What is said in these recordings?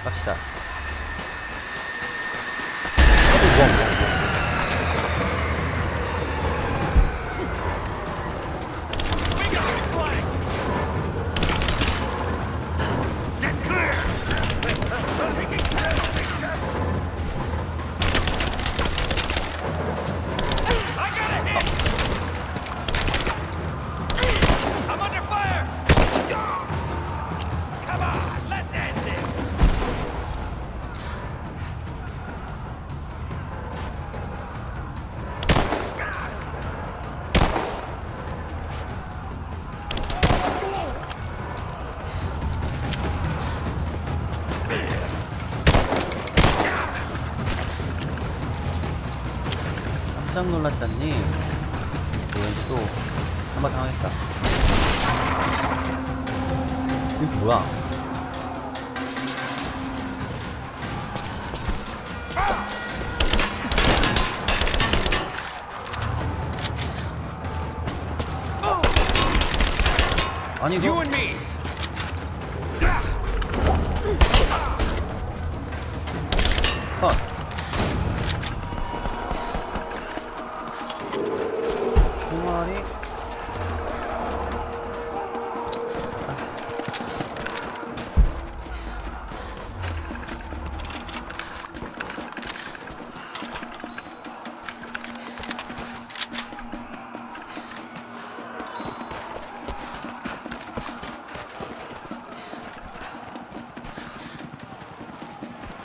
갑시다. 깜짝 놀랐잖니? 왠지 또 한번 당하겠다. 이게 뭐야? 아니 이거 컷. 총알이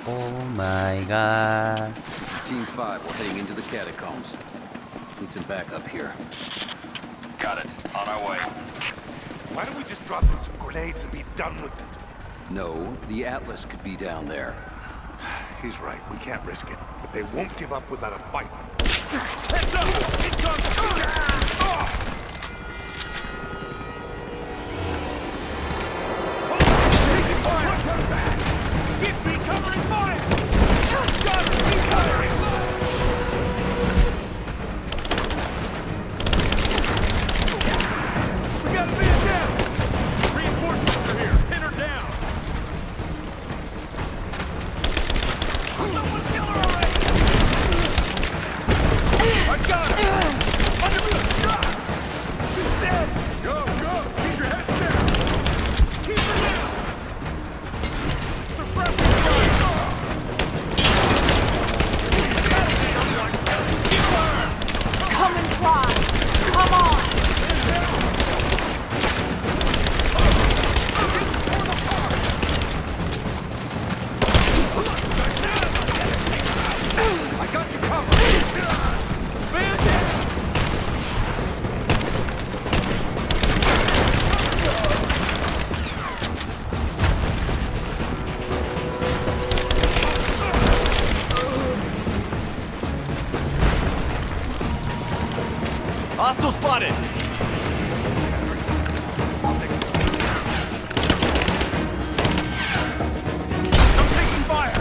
Oh my god. This is Team 5. We're heading into the catacombs. Need some backup here. Got it. On our way. Why don't we just drop in some grenades and be done with it? No, the Atlas could be down there. He's right. We can't risk it. But they won't give up without a fight. Heads up! Taking fire! Give me covering fire! Got it! Keep firing! We got a man down! Reinforcements are here! Pin her down! Someone kill her already! I got her! Under me! She's dead! Go, go! Keep your heads down! Keep her down! Suppress the fire! Come and try! Come on! I got you covered! Hostile spotted. I'm taking fire!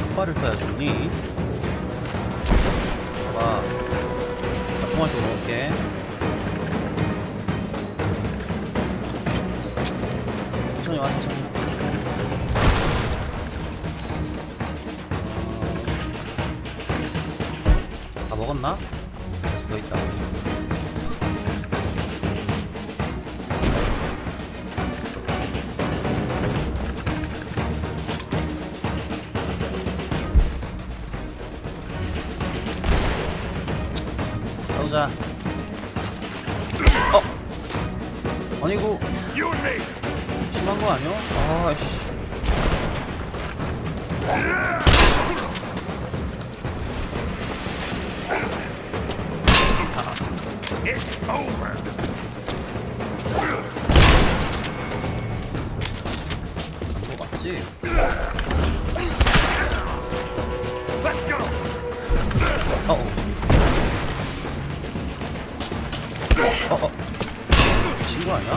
폭발을 써야 죽니? 봐봐. 나 통화 좀 넣을게. 천천히 와, 천천히. 다 먹었나? 아직 더 있다. 싸우자. 아니 이거 You and me! 심한 거 아니야? 아씨. It's over! 그거 맞지? Let's go! 친구 아니야?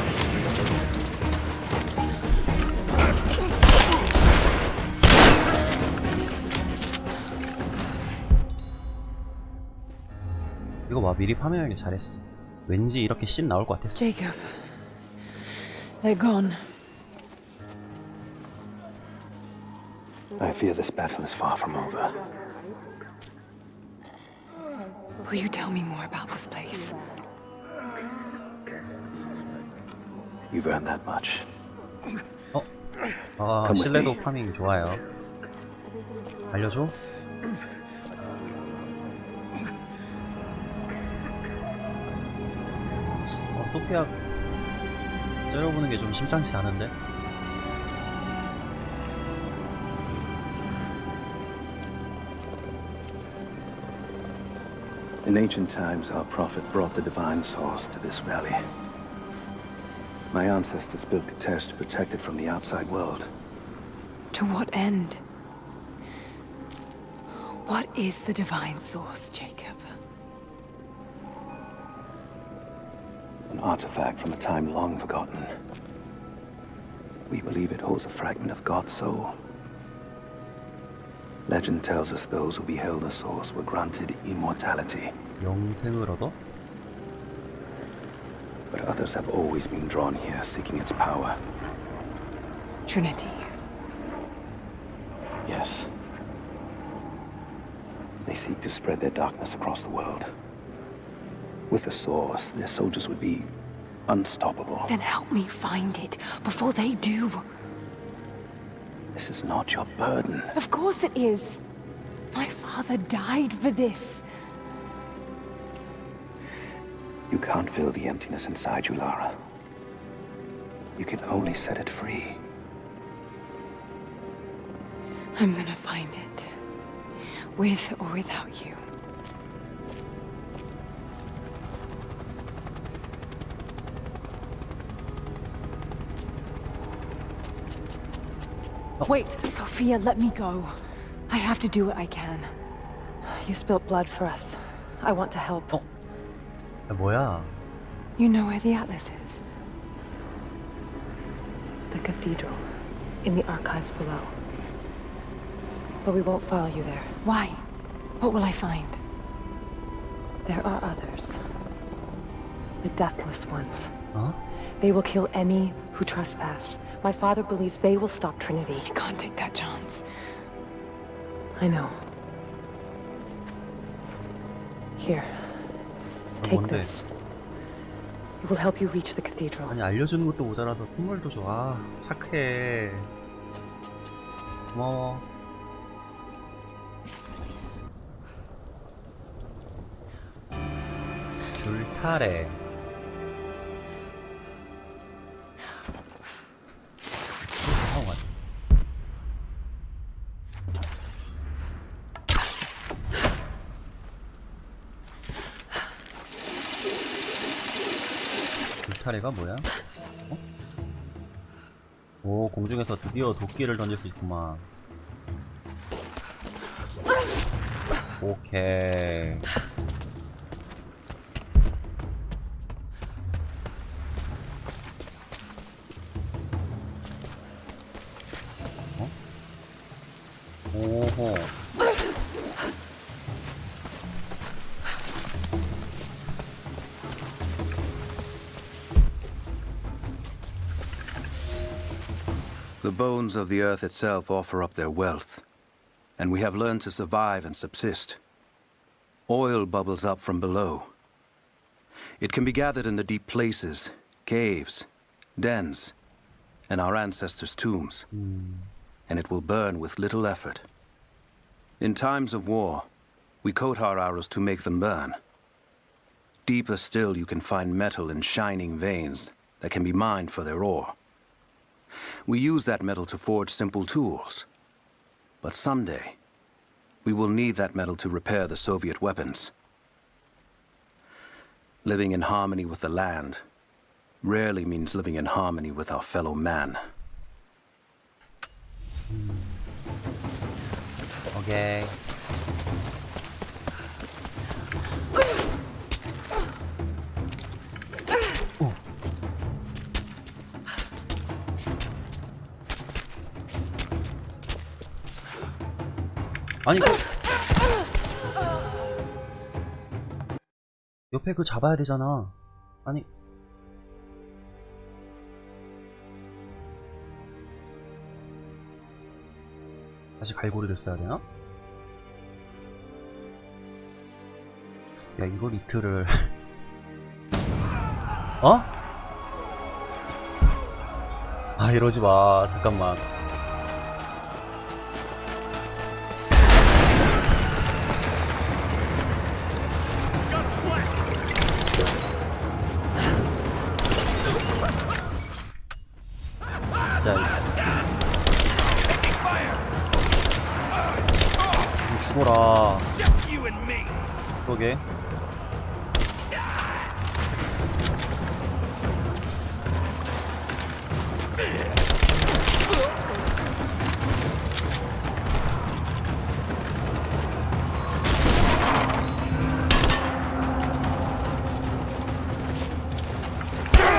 이거 봐, 미리 파밍하길 잘했어. 왠지 이렇게 씬 나올 것 같았어. Jacob. They're gone. I fear this battle is far from over. Will you tell me more about this place? You've earned that much. 아, 신뢰도 파밍 좋아요. 알려줘? 소피아 째려보는 게 좀 심상치 않은데? In ancient times, our prophet brought the divine source to this valley. My ancestors built a test to protect it from the outside world. To what end? What is the divine source, Jacob? An artifact from a time long forgotten. We believe it holds a fragment of God's soul. Legend tells us those who beheld the source were granted immortality. 영생을 얻어? But others have always been drawn here seeking its power. Trinity. Yes. They seek to spread their darkness across the world. With the source, their soldiers would be unstoppable. Then help me find it before they do. This is not your burden. Of course it is. My father died for this. You can't fill the emptiness inside you, Lara. You can only set it free. I'm gonna find it. With or without you. Wait, Sophia, let me go. I have to do what I can. You spilt blood for us. I want to help. 야, 뭐야? You know where the atlas is? The cathedral. In the archives below. But we won't follow you there. Why? What will I find? There are others. The deathless ones. 어? They will kill any who trespass. My father believes they will stop Trinity. I can't take that chance. I know. Here. Take 뭔데? this. It will help you reach the cathedral. 아니, 알려주는 것도 모자라서 선물도 줘. 아, 착해. 고마워. 줄타래. 줄타래가 뭐야? 어? 오, 공중에서 드디어 도끼를 던질 수 있구만. 오케이. 어? 오호. The bones of the earth itself offer up their wealth, and we have learned to survive and subsist. Oil bubbles up from below. It can be gathered in the deep places, caves, dens, and our ancestors' tombs, and it will burn with little effort. In times of war, we coat our arrows to make them burn. Deeper still, you can find metal in shining veins that can be mined for their ore. We use that metal to forge simple tools. But someday, we will need that metal to repair the Soviet weapons. Living in harmony with the land rarely means living in harmony with our fellow man. 오케이. 아니, 옆에 그거 잡아야 되잖아. 아니. 다시 갈고리를 써야 되나? 야, 이걸 이틀을. 어? 아, 이러지 마. 잠깐만. 진짜. 이거 죽어라. 그러게.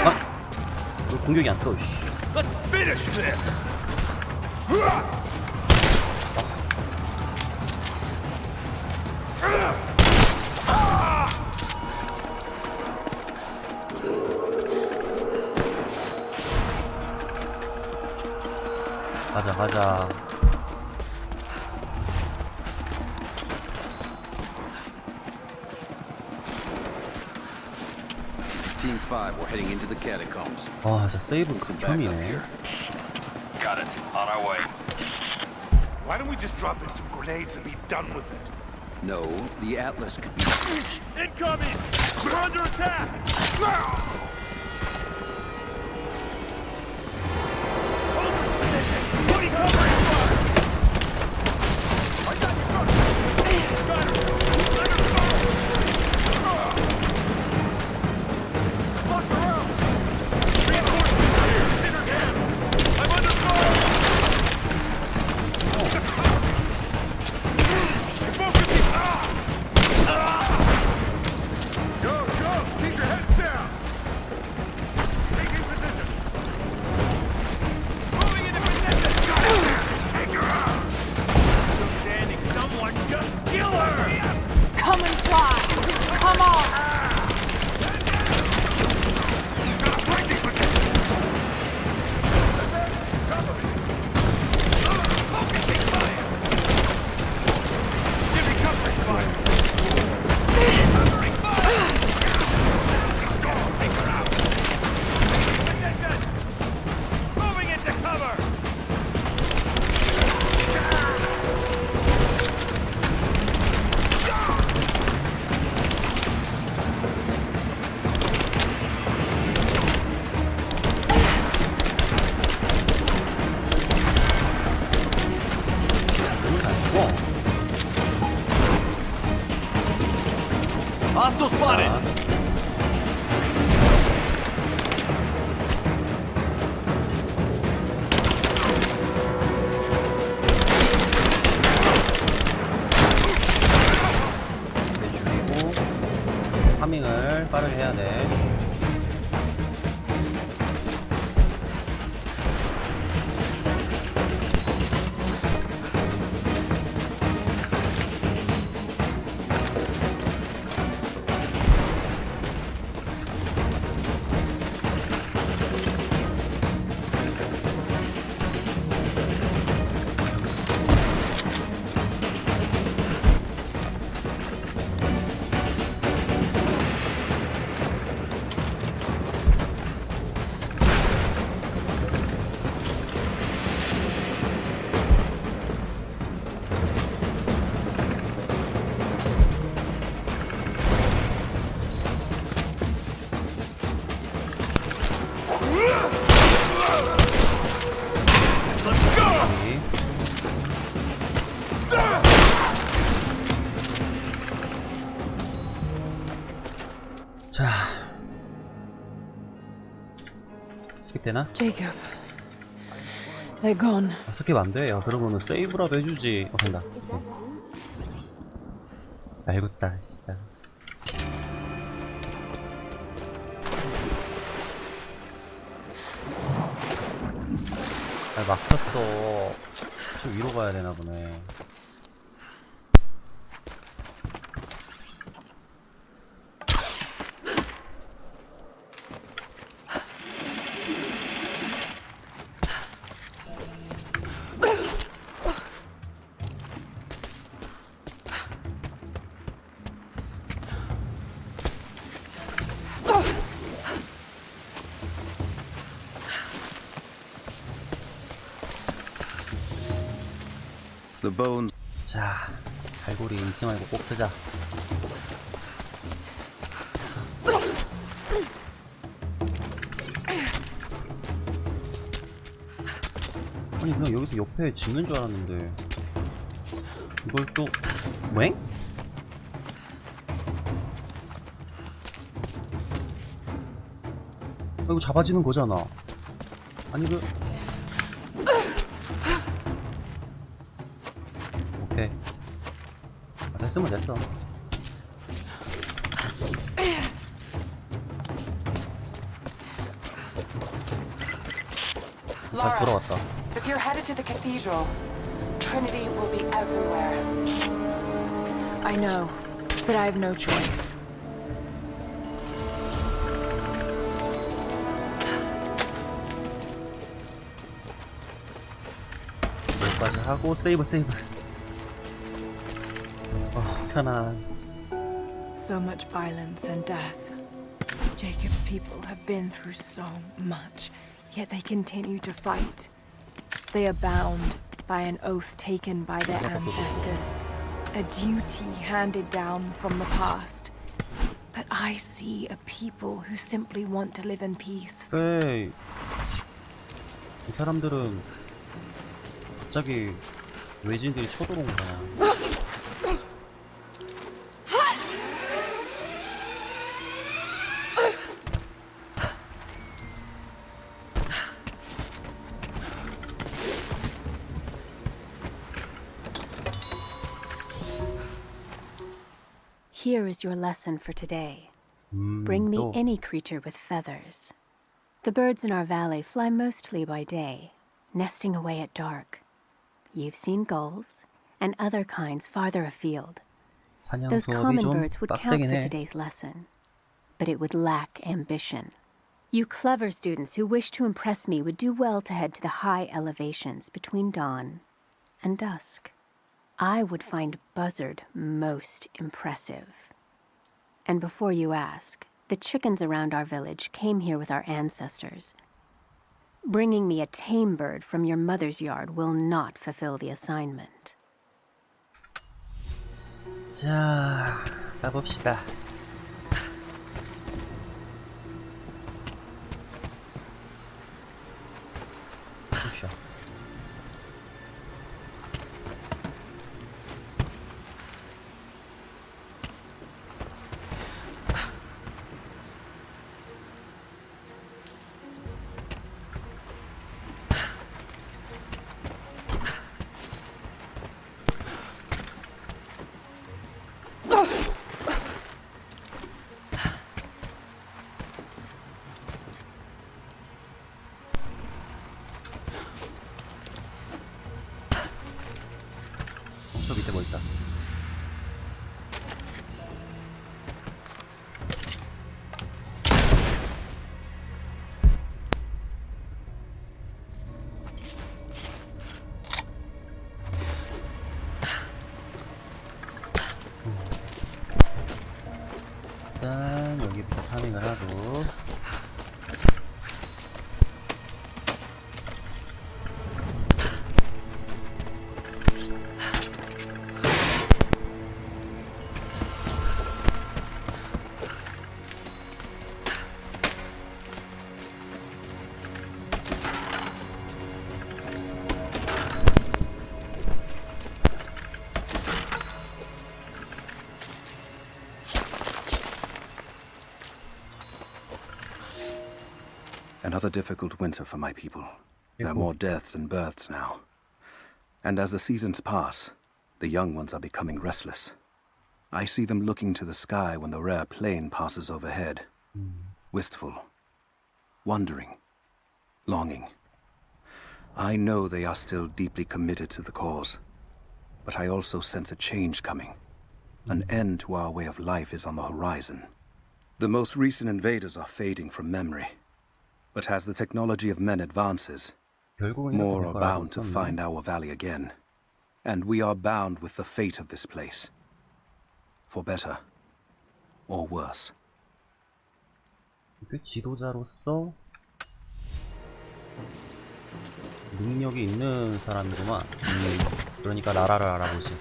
아! 왜 공격이 안 떠, 씨. Let's finish this. 가자, 가자. Team 5, we're heading into the catacombs. 와, 진짜 세이브 Need some backup 극혐이네. here. Got it. On our way. Why don't we just drop in some grenades and be done with it? No, the Atlas could be... Incoming! We're under attack! Hold your position! Putting covering fire! I got you covered! Got her! Let her go! Look around! Reinforcements are here! In her hand! I'm under fire! She's focusing! Go, go! Keep your heads down! Taking position! Moving into position! Got it! Take her out! Outstanding! Someone just kill her! Come and fly! Come on! Breaking position! Cover me! Focusing fire! Give me covering fire! Covering fire! Go! Take her out! Taking position! Moving into cover! 이걸 다 죽어. Hostile spotted! 네, 죽이고 파밍을 빠르게 해야 돼. 여기. 자, 스킵되나? Jacob. They're gone. 아, 스킵 안 돼. 야, 그러면은 세이브라도 해주지. 된다. 얄궂다, 진짜. 잘 막혔어. 저 위로 가야 되나 보네. The bones. 자, 갈고리 잊지 말고 꼭 쓰자. 아니 그냥 여기서 옆에 짓는 줄 알았는데 이걸 또 웽? 이거 잡아지는 거잖아. 아니 그 오케이. 아, 됐으면 됐어. 다시 돌아왔다. If you're headed to the cathedral, Trinity will be everywhere. I know, but I have no choice. 여기까지 하고 세이브. 편안. So much violence and death. Jacob's people have been through so much, yet they continue to fight. They are bound by an oath taken by their ancestors, a duty handed down from the past. But I see a people who simply want to live in peace. 에이, 이 사람들은 갑자기 외진들이 쳐들어온 거야. Here is your lesson for today. Bring me 또 any creature with feathers. The birds in our valley fly mostly by day, nesting away at dark. You've seen gulls and other kinds farther afield. 사냥 Those 수업이 common 좀 birds would count 빡세긴 for 해. today's lesson, but it would lack ambition. You clever students who wish to impress me would do well to head to the high elevations between dawn and dusk. I would find Buzzard most impressive. And before you ask, the chickens around our village came here with our ancestors. Bringing me a tame bird from your mother's yard will not fulfill the assignment. 자, 가봅시다. 푸셔. 저 밑에 뭐 있다. 일단 여기부터 파밍을 하고 Another difficult winter for my people. There are more deaths than births now. And as the seasons pass, the young ones are becoming restless. I see them looking to the sky when the rare plane passes overhead. Wistful. Wondering. Longing. I know they are still deeply committed to the cause. But I also sense a change coming. An end to our way of life is on the horizon. The most recent invaders are fading from memory. But as the technology of men advances, 결국은 more 이렇게 are 될거 알고 bound to 있었네. find our valley again. And we are bound with the fate of this place. For better or worse. 그 지도자로서 능력이 있는 사람이구만. 그러니까 나라를 알아보지.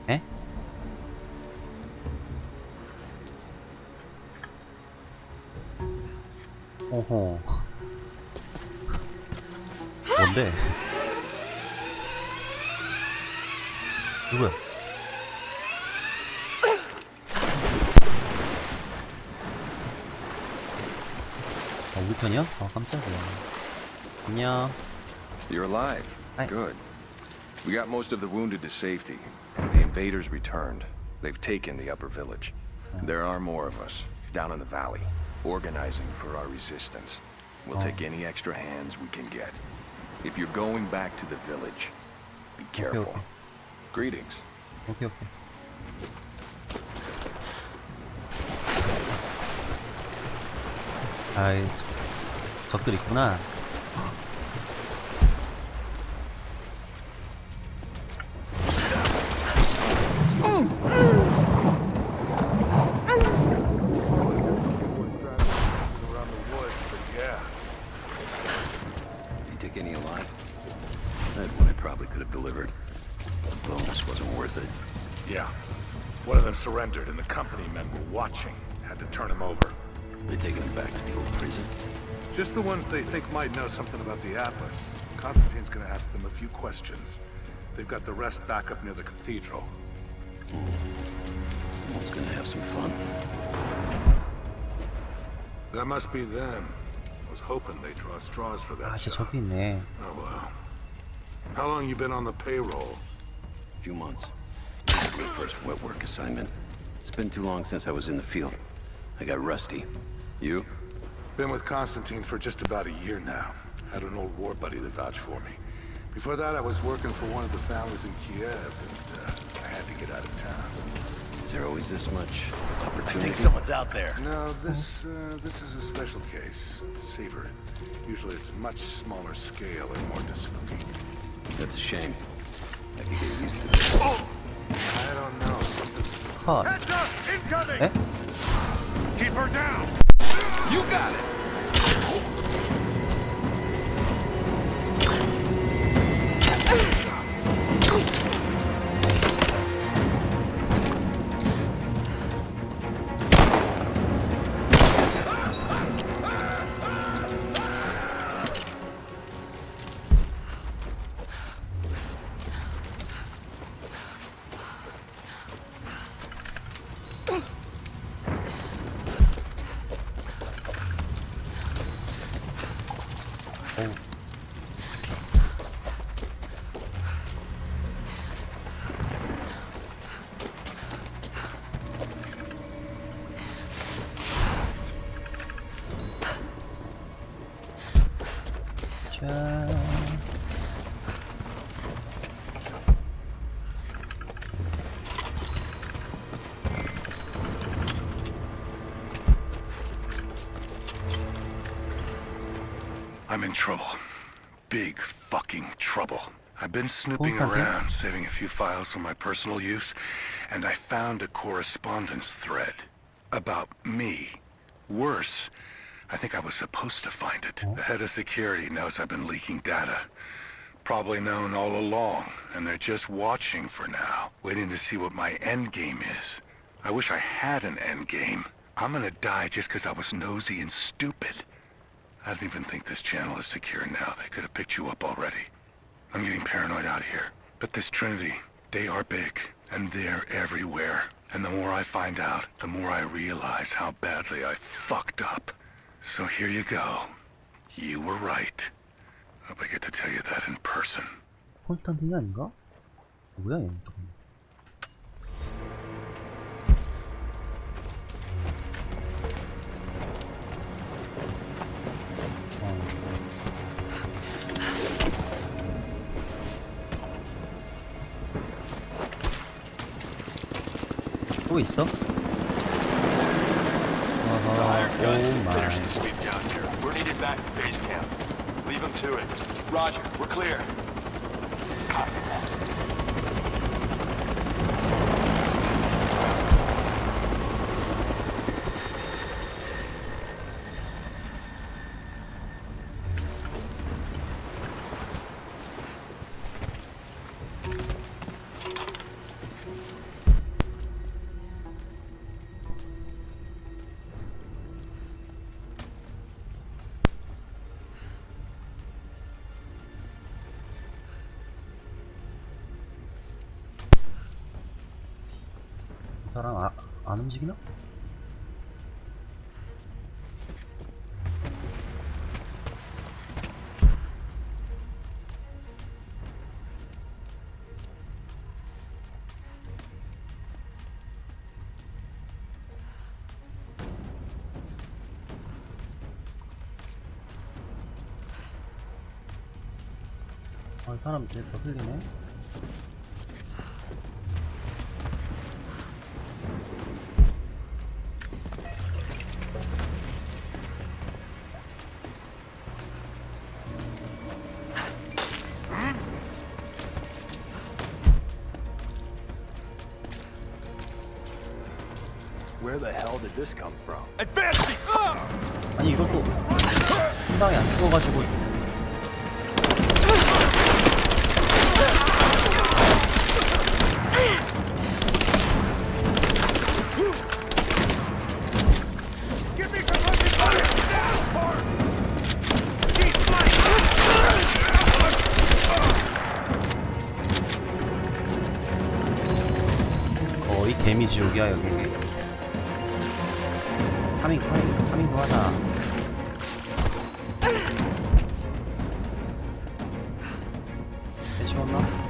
에? 오호. 뭔데? 누구야? 우리 편이야? 깜짝이야. 안녕. You're alive. Hi. Good. We got most of the wounded to safety. The invaders returned. They've taken the upper village. There are more of us down in the valley, organizing for our resistance. We'll take any extra hands we can get. If you're going back to the village, be careful. okay. Greetings. 오케이, 오케이. 아이, 적들 있구나. You take any alive? That one I probably could have delivered. The bonus wasn't worth it. Yeah. One of them surrendered and the company men were watching. Had to turn him over. They taking him back to the old prison? Just the ones they think might know something about the Atlas. Constantine's gonna ask them a few questions. They've got the rest back up near the cathedral. Someone's gonna have some fun. That must be them. I was hoping they'd draw straws for that 아, 진짜 job. 저기 있네. Oh well. How long you been on the payroll? A few months. This is my first wet work assignment. It's been too long since I was in the field. I got rusty. You? Been with Constantine for just about a year now. Had an old war buddy that vouched for me. Before that, I was working for one of the families in Kiev, and I had to get out of town. Is there always this much opportunity? I think someone's out there. No, this is a special case. Savor it. Usually it's a much smaller scale and more discreet. That's a shame. I could get used to this. Oh! I don't know. Something's... 컷. Heads up! Incoming! 에? Keep her down! You got it! I'm in trouble. Big fucking trouble. I've been snooping around, saving a few files for my personal use, and I found a correspondence thread about me. Worse, I think I was supposed to find it. The head of security knows I've been leaking data. Probably known all along, and they're just watching for now, waiting to see what my end game is. I wish I had an end game. I'm gonna die just because I was nosy and stupid. I don't even think this channel is secure now. They could have picked you up already. I'm getting paranoid out here. But this Trinity, they are big, and they're everywhere. And the more I find out, the more I realize how badly I fucked up. So here you go. You were right. Hope I get to tell you that in person. 콘스탄틴이 아닌가? 뭐야 얘 또. 또 있어? Finish the sweep down here. We're needed back at base camp. Leave them to it. Roger, we're clear. 사람 안 움직이나? 사람 이제 더 흘리네. Where the hell did this come from? 아니 이것도 한 방에 안 죽어가지고. 이 개미 지옥이야 여기. 파밍도 하자. 배치웠나?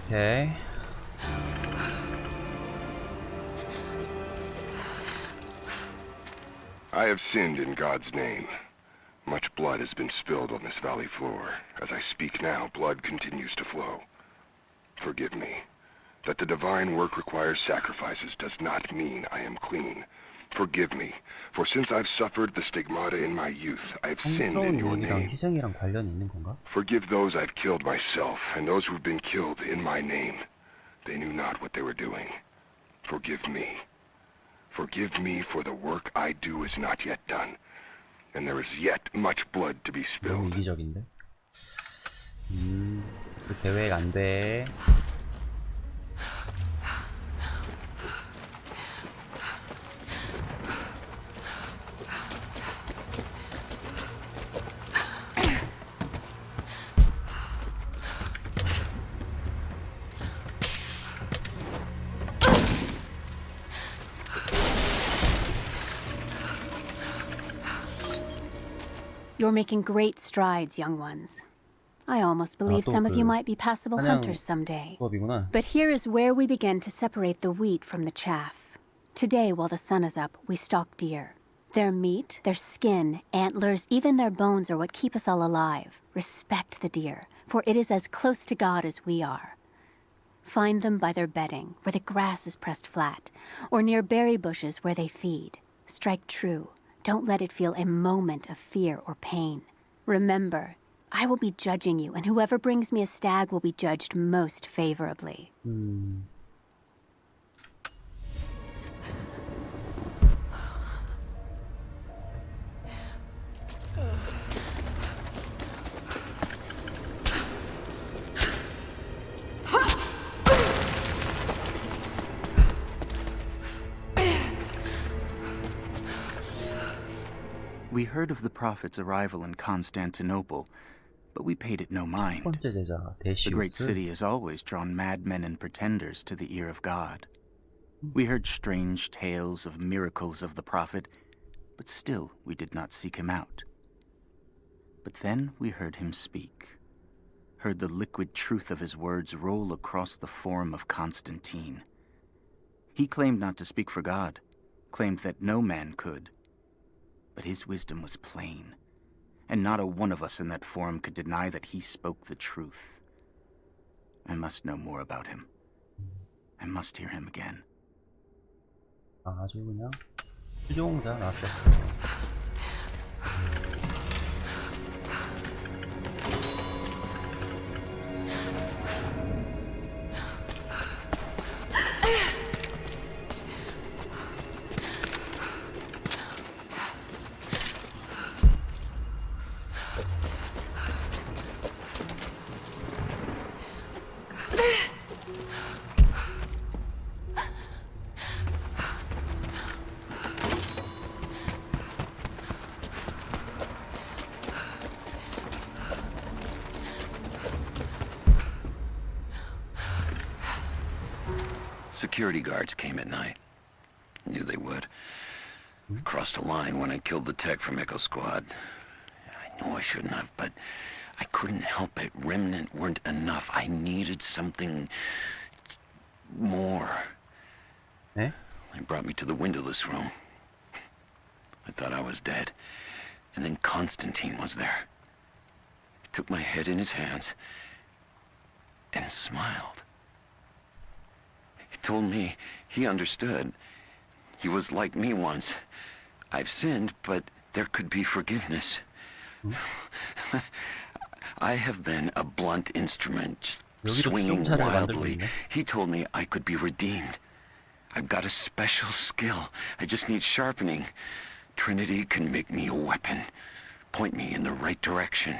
오케이. I have sinned in God's name. Much blood has been spilled on this valley floor. As I speak now, blood continues to flow. Forgive me. That the divine work requires sacrifices does not mean I am clean. Forgive me, for since I've suffered the stigmata in my youth, I've sinned in your name. 희생이랑 관련이 있는 건가? Forgive those I've killed myself, and those who've been killed in my name. They knew not what they were doing. Forgive me. Forgive me, for the work I do is not yet done, and there is yet much blood to be 너무 spilled. 이기적인데? 그 계획 안 돼. You're making great strides, young ones. I almost believe some of you might be passable hunters someday. 수업이구나. But here is where we begin to separate the wheat from the chaff. Today, while the sun is up, we stalk deer. Their meat, their skin, antlers, even their bones are what keep us all alive. Respect the deer, for it is as close to God as we are. Find them by their bedding, where the grass is pressed flat, or near berry bushes where they feed. Strike true. Don't let it feel a moment of fear or pain. Remember, I will be judging you, and whoever brings me a stag will be judged most favorably. We heard of the prophet's arrival in Constantinople, but we paid it no mind. 첫 번째 제자 The great 데시우스. city has always drawn madmen and pretenders to the ear of God. We heard strange tales of miracles of the prophet, but still we did not seek him out. But then we heard him speak, heard the liquid truth of his words roll across the forum of Constantine. He claimed not to speak for God, claimed that no man could. But his wisdom was plain, and not a one of us in that forum could deny that he spoke the truth. I must know more about him. I must hear him again. 아주 그냥 수종자 나왔어. Security guards came at night. Knew they would. Crossed a line when I killed the tech from Echo Squad. I knew I shouldn't have, but I couldn't help it. Remnant weren't enough. I needed something more. Eh? They brought me to the windowless room. I thought I was dead. And then Constantine was there. He took my head in his hands and smiled. He told me he understood. He was like me once. I've sinned, but there could be forgiveness. I have been a blunt instrument, swinging wildly. He told me I could be redeemed. I've got a special skill. I just need sharpening. Trinity can make me a weapon, point me in the right direction.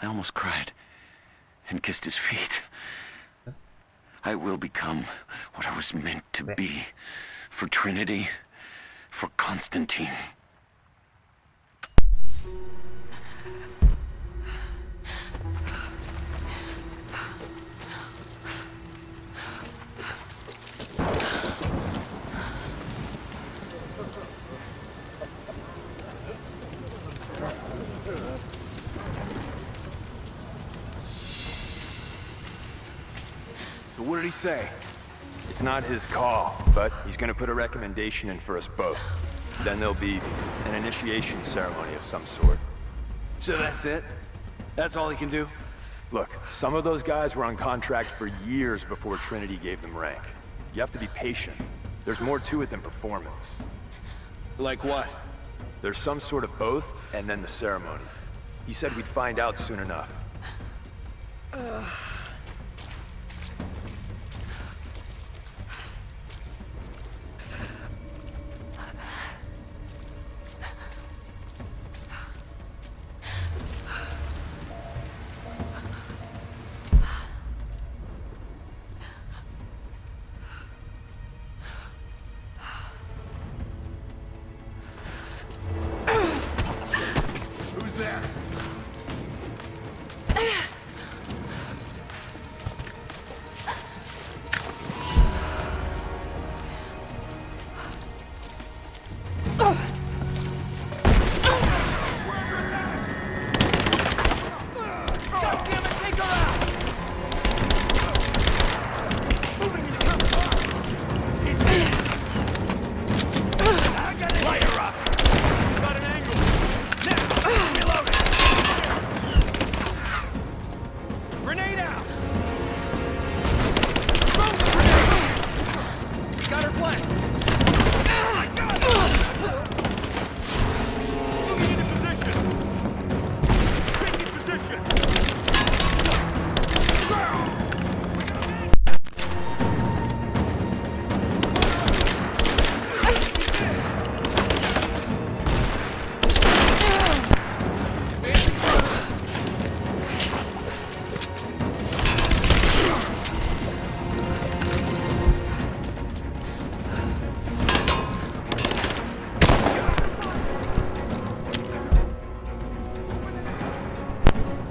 I almost cried and kissed his feet. I will become what I was meant to be. For Trinity, for Constantine. So what did he say? It's not his call, but he's gonna put a recommendation in for us both. Then there'll be an initiation ceremony of some sort. So that's it? That's all he can do? Look, some of those guys were on contract for years before Trinity gave them rank. You have to be patient. There's more to it than performance. Like what? There's some sort of oath, and then the ceremony. He said we'd find out soon enough.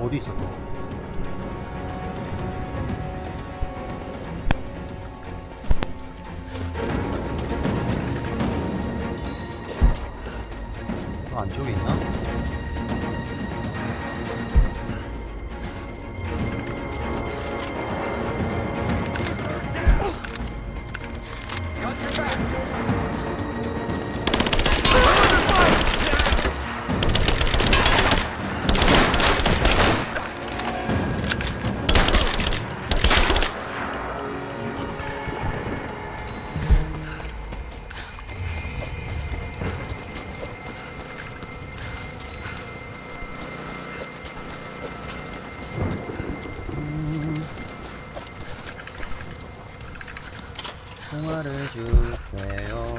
어디 있어? 안쪽에 있나? 통화를 주세요.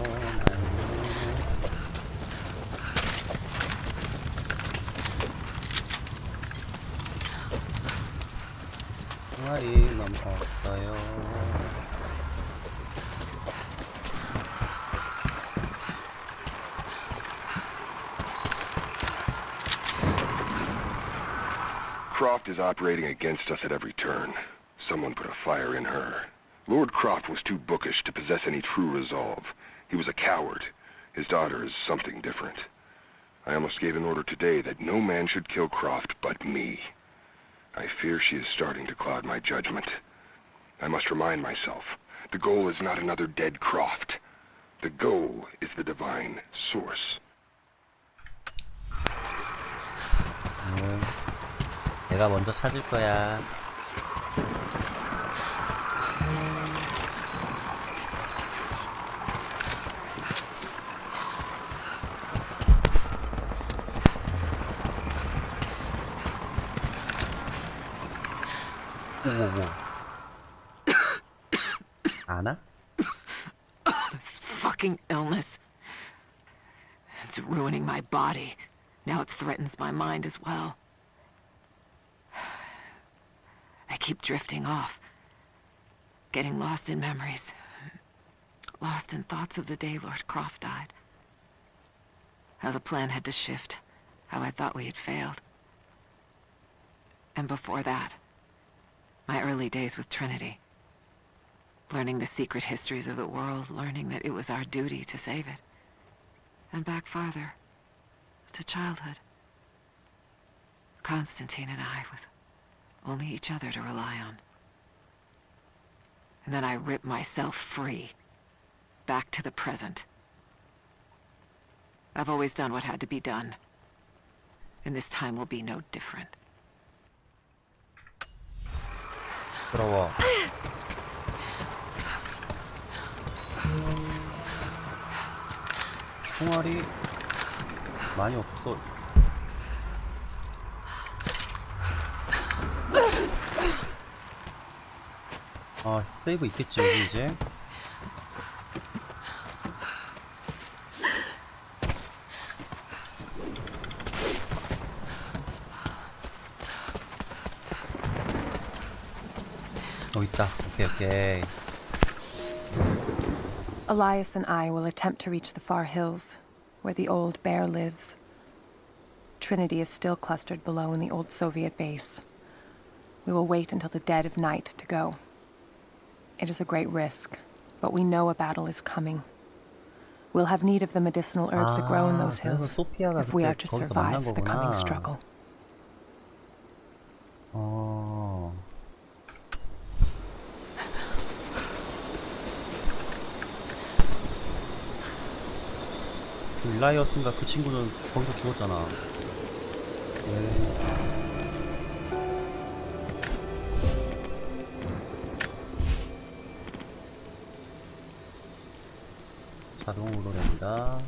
통화리 너무 없어요. Croft is operating against us at every turn. Someone put a fire in her. Lord Croft was too bookish to possess any true resolve. He was a coward. His daughter is something different. I almost gave an order today that no man should kill Croft but me. I fear she is starting to cloud my judgment. I must remind myself, the goal is not another dead Croft. The goal is the divine source. 내가 먼저 찾을 거야. 오오오. 아나? This fucking illness. It's ruining my body. Now it threatens my mind as well. I keep drifting off. Getting lost in memories. Lost in thoughts of the day Lord Croft died. How the plan had to shift. How I thought we had failed. And before that, my early days with Trinity. Learning the secret histories of the world, learning that it was our duty to save it. And back farther, to childhood. Constantine and I, with only each other to rely on. And then I ripped myself free, back to the present. I've always done what had to be done, and this time will be no different. 부러워. 총알이 많이 없어. 아, 세이브 있겠지 여기 이제. 있다. 오케이. Elias and I will attempt to reach the far hills, where the old bear lives. Trinity is still clustered below in the old Soviet base. We will wait until the dead of night to go. It is a great risk, but we know a battle is coming. We'll have need of the medicinal herbs that grow in those hills if we are to survive the coming struggle. 일라이어스인가 그 친구는 거기서 죽었잖아. 자동으로 됩니다.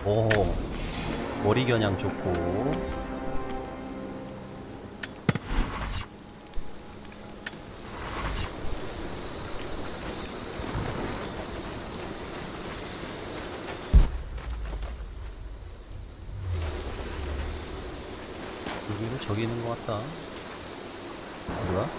오, 머리 겨냥 좋고. 여기는 저기 있는 것 같다. 뭐야?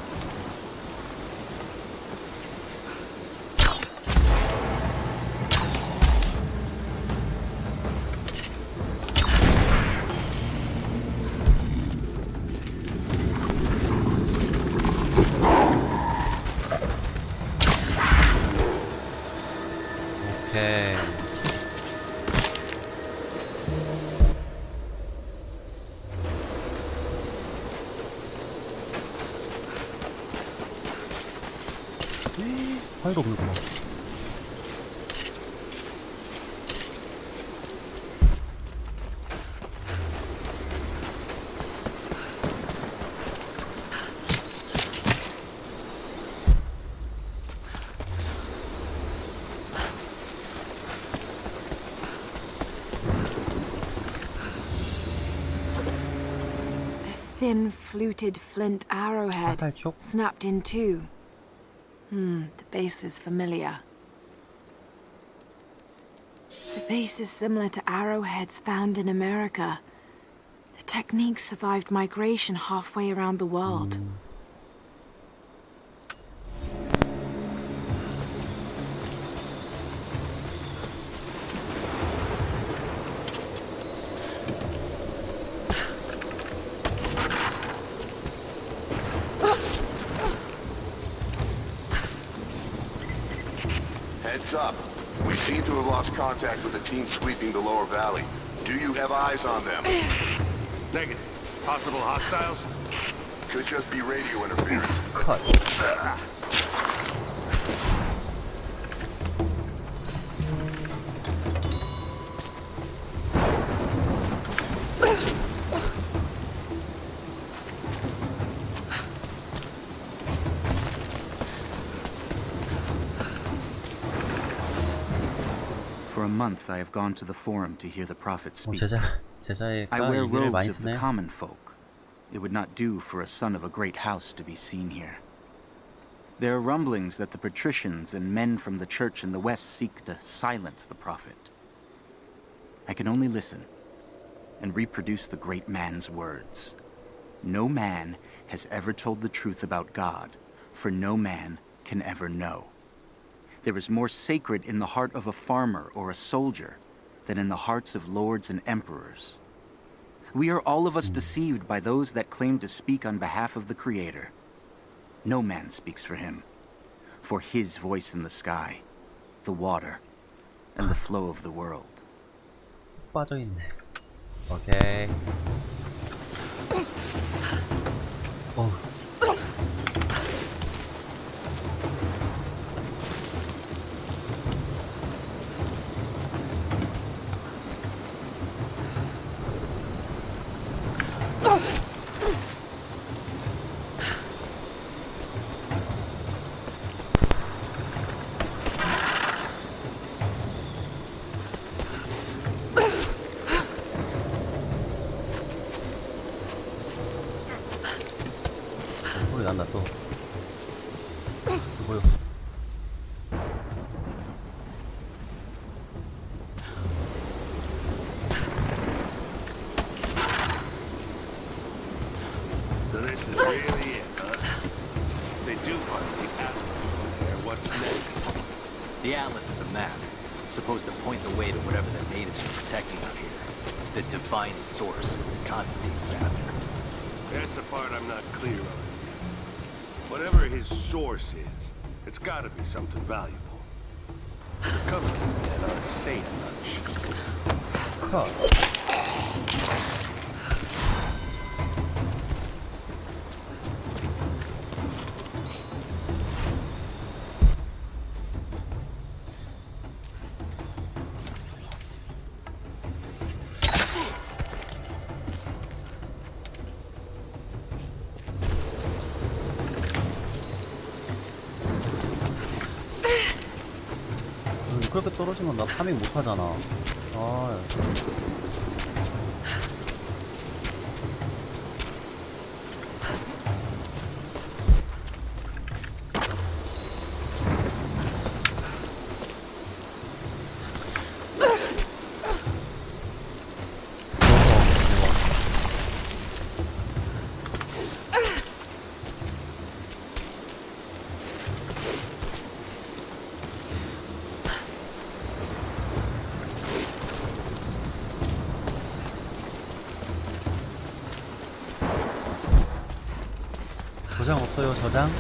오케이. 파이가 없는구나. Thin, fluted flint arrowhead, 화살촉? snapped in two. The base is familiar. The base is similar to arrowheads found in America. The technique survived migration halfway around the world. What's up? We seem to have lost contact with the team sweeping the lower valley. Do you have eyes on them? Negative. Possible hostiles? Could just be radio interference. 컷. For a month, I have gone to the forum to hear the prophet speak. 제자의 I wear 이해를 많이 robes of the 쓰네. common folk. It would not do for a son of a great house to be seen here. There are rumblings that the patricians and men from the church in the west seek to silence the prophet. I can only listen and reproduce the great man's words. No man has ever told the truth about God, for no man can ever know. There is more sacred in the heart of a farmer or a soldier than in the hearts of lords and emperors. We are all of us deceived by those that claim to speak on behalf of the Creator. No man speaks for him, for his voice in the sky, the water, and the flow of the world. 빠져있네. 오케이. 소리 난다 또. 뭐요? So this is really it, huh? They do find the Atlas over there. What's next? The Atlas is a map. It's supposed to point the way to whatever the natives are protecting out here. The divine source Constantine's after. That's the part I'm not clear on. Whatever his source is, it's gotta be something valuable. The company men aren't saying much. 컷. 그렇게 떨어지면 나 파밍 못하잖아. 아. 저장 없어요, 저장?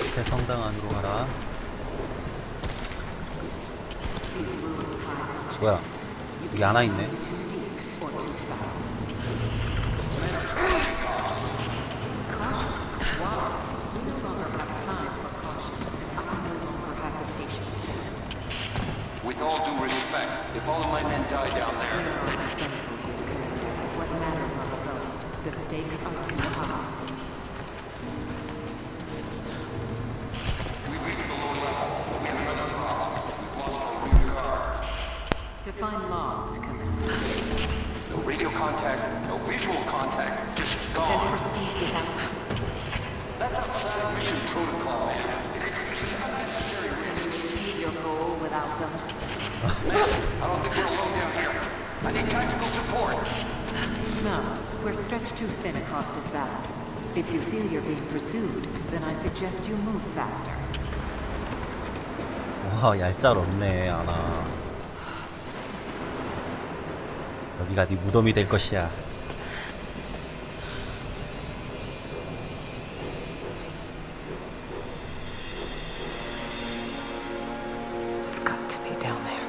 밑에 성당 안으로 가라. 뭐야? 여기 하나 있네. With all due respect, if all of my men die down there... What matters are results. The stakes are too high. We've reached the lower level. We have another problem. We've lost our rear guard. Define lost, Commander. No radio contact, no visual contact, just Then gone. proceed without... That's outside of mission protocol, man. Can you achieve your goal without them? I don't think we're alone down here. I need tactical support. No, we're stretched too thin across this valley. If you feel you're being pursued, then I suggest you move faster. 와, 얄짤 없네, 아나. 여기가 네 무덤이 될 것이야. It's got to be down there.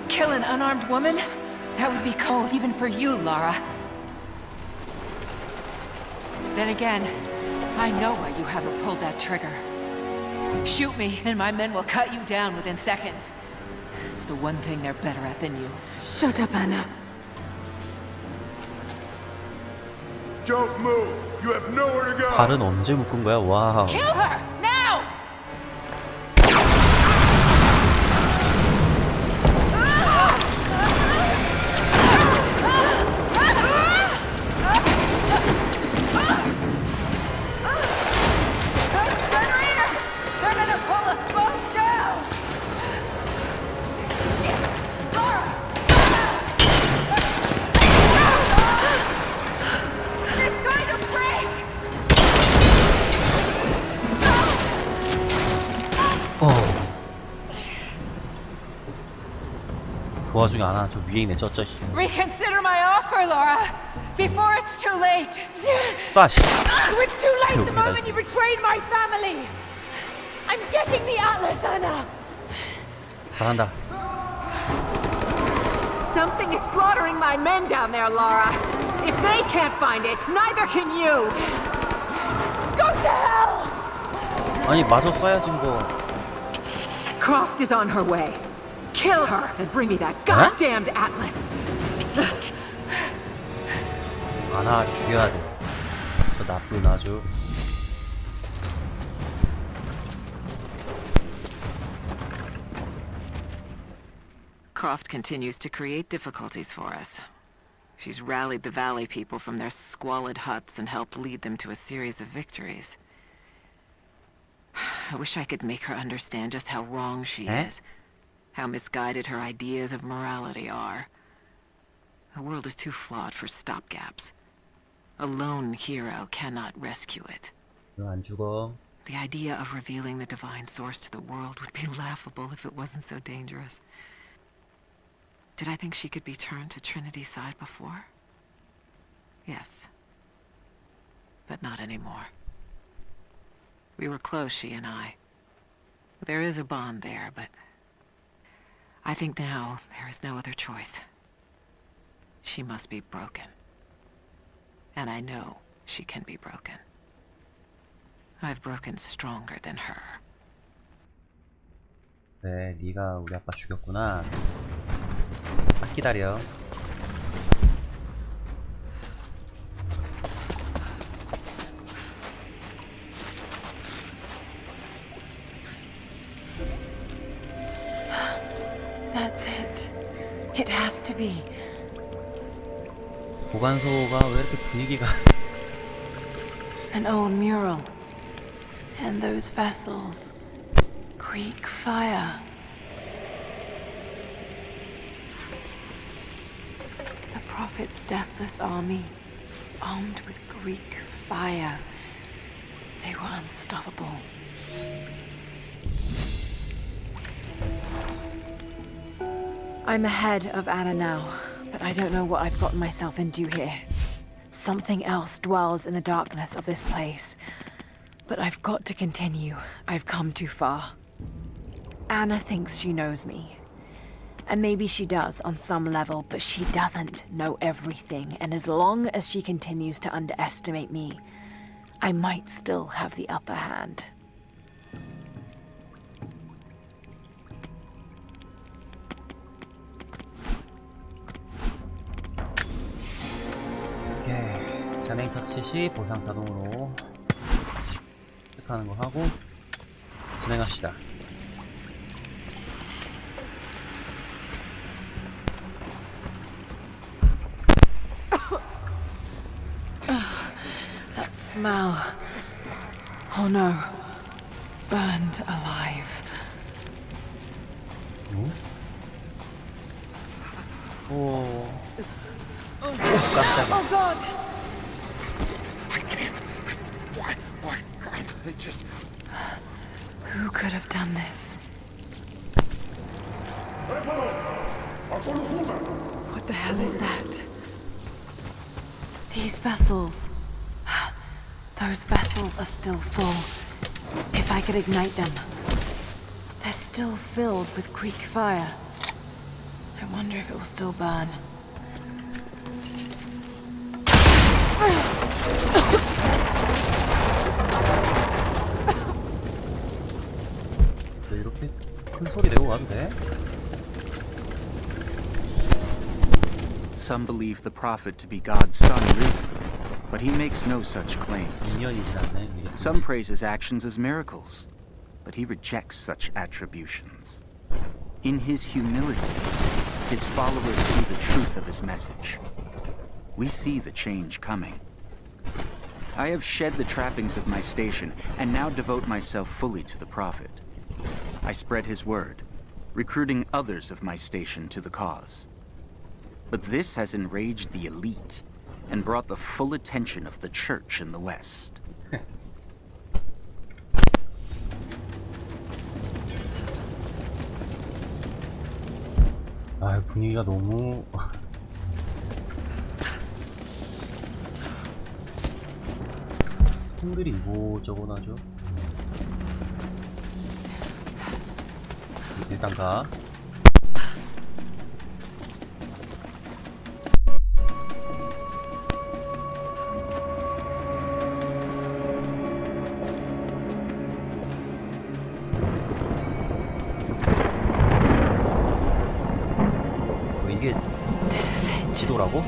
Kill an unarmed woman? That would be cold even for you, Lara. Then again, I know why you haven't pulled that trigger. Shoot me, and my men will cut you down within seconds. It's the one thing they're better at than you. Shut up, Anna. Don't move! You have nowhere to go! 발은 언제 묶은 거야? 와우. Kill her! Now! 그 와중에 안 하나 저 위에 있네 쩌쩌. Reconsider my offer, Laura, before it's too late. 빠시. It was too late the moment you betrayed my family. I'm getting the Atlas, Anna. 잘한다. Something is slaughtering my men down there, Laura. If they can't find it, neither can you. Go to hell! 아니 마저 쏴야지 뭐. Croft is on her way. Kill her and bring me that goddamned Atlas. 하나 죽여야 돼. 저 나쁜 아주. Croft continues to create difficulties for us. She's rallied the Valley people from their squalid huts and helped lead them to a series of victories. I wish I could make her understand just how wrong she is. How misguided her ideas of morality are. The world is too flawed for stopgaps. A lone hero cannot rescue it. 안 죽어. The idea of revealing the divine source to the world would be laughable if it wasn't so dangerous. Did I think she could be turned to Trinity's side before? Yes. But not anymore. We were close, she and I. There is a bond there, but I think now there is no other choice. She must be broken. And I know she can be broken. I've broken stronger than her. 네, 네가 우리 아빠 죽였구나. 딱 기다려. That's it. It has to be. 보관소가 왜 이렇게 분위기가 An old mural. And those vessels. Greek fire. The Prophet's deathless army, armed with Greek fire. They were unstoppable. I'm ahead of Anna now, but I don't know what I've gotten myself into here. Something else dwells in the darkness of this place. But I've got to continue. I've come too far. Anna thinks she knows me. And maybe she does on some level, but she doesn't know everything. And as long as she continues to underestimate me, I might still have the upper hand. 오케이. 잔행 처치 시 보상 자동으로 체크하는 거 하고 진행합시다. That smell. Oh no. Burned alive. 오, 깜짝이야. Oh God! I can't. Why? They just... Who could have done this? What the hell is that? These vessels. Those vessels are still full. If I could ignite them. They're still filled with Greek fire. I wonder if it will still burn. 이렇게 큰 소리 내고 가도 돼? Some believe the prophet to be God's son risen, but he makes no such claim. 2년이 지났네. Some praise his actions as miracles, but he rejects such attributions. In his humility, his followers see the truth of his message. We see the change coming. I have shed the trappings of my station and now devote myself fully to the prophet. I spread his word, recruiting others of my station to the cause. But this has enraged the elite and brought the full attention of the church in the West. 아, 분위기가 너무 형들이 이곳저곳 하죠. 일단 가. 이게 지도라고?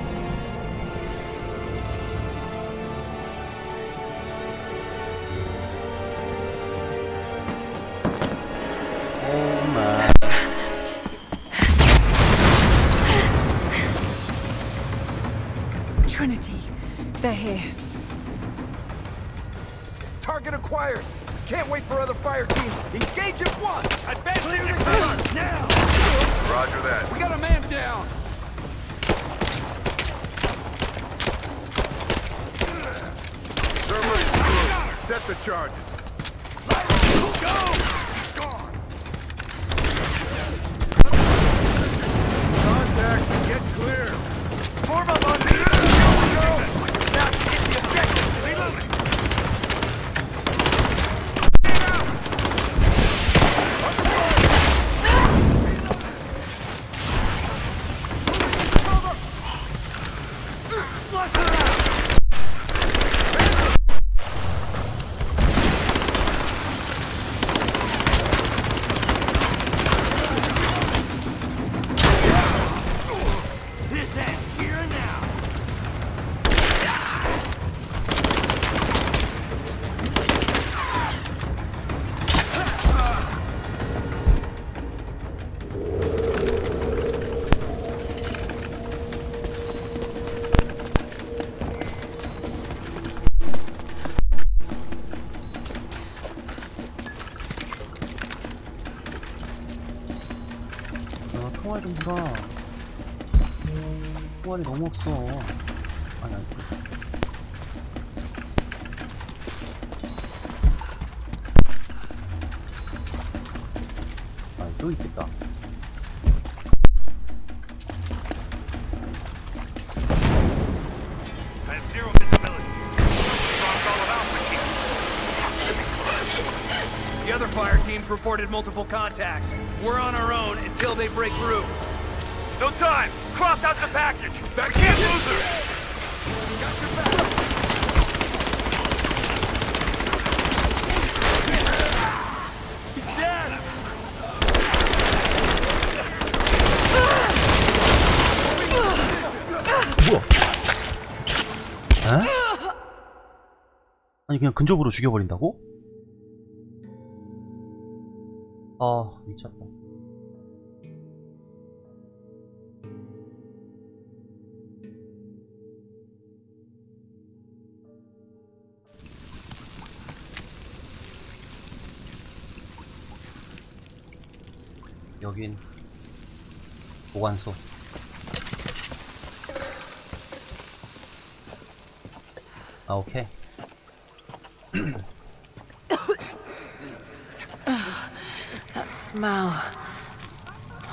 오마. Trinity, they're here. Target acquired. Can't wait for other fire teams. Engage at once. Advance clear the cover now. Roger that. We got a man down. Set the charges. Contact. Get clear. Form up on me. Go. Now hit the objective. Reloading. Flush her out. This ends here and now. 야, 총알 좀 주라. 총알이 너무 없어. 아니, 아니. 아, 또 있겠다. I have zero visibility. It's all about The other fire teams reported multiple contacts. We're on our own until they break through. no time. Cross out the package. Back Can't lose her. Got your back. He's dead. 뭐야? 에? 아니 그냥 근접으로 죽여버린다고? 아 미쳤다. 여긴 보관소. 아, 오케이. That smell.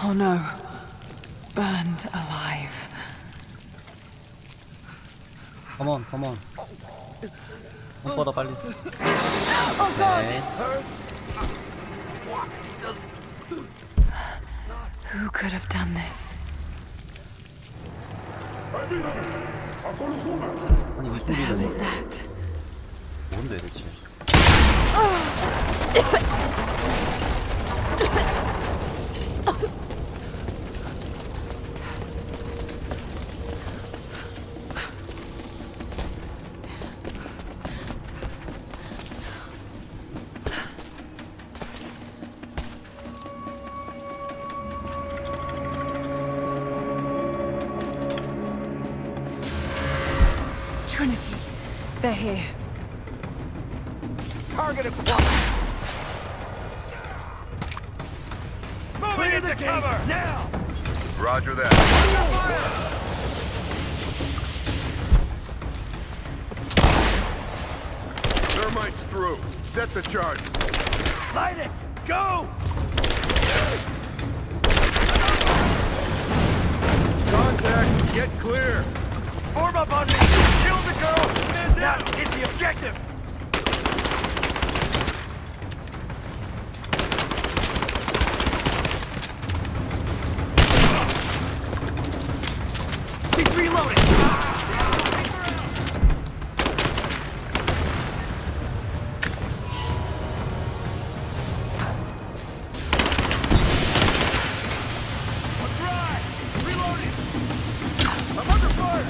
Oh no. Burned alive. Come on, come on. 손 뻗어 빨리. Oh god! 네. Who could have done this? 아니 What the hell is 이쁜이는 that? 뭔데 대체? Trinity. They're here. Target acquired. Moving into cover now. Roger that. Thermite's through. Set the charge. Light it. Go. Contact. Get clear. Form up on me. Kill the girl. Now hit the objective. She's reloading. I'm dry. Reloading. I'm under fire.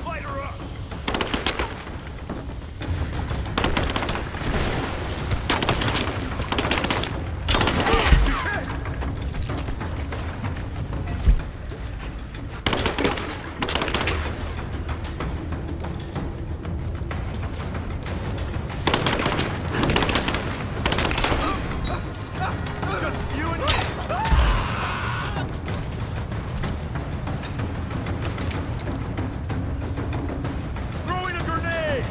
Light her up. Just you and me. Throwing a grenade.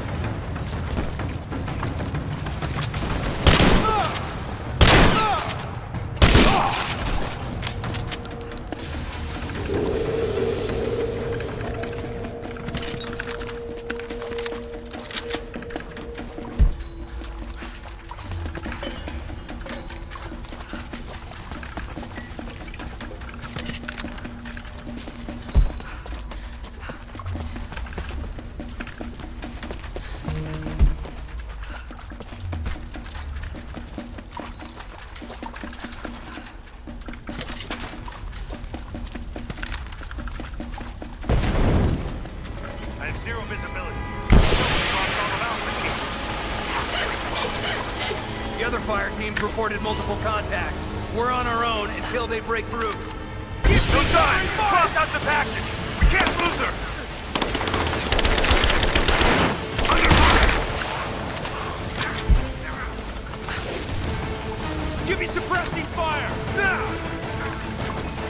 I have zero visibility. The other fire teams reported multiple contacts. We're on our own until they break through. No time! Cross out the package! We can't lose her! Under fire! Give me suppressing fire! Now!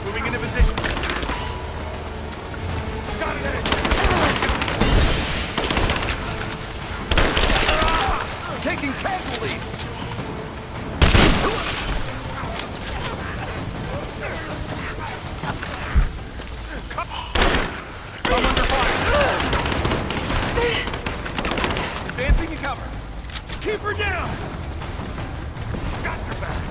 Moving into position. Got it, Edge! Taking casualties! I'm under fire! Advancing to cover! Keep her down! Got your back!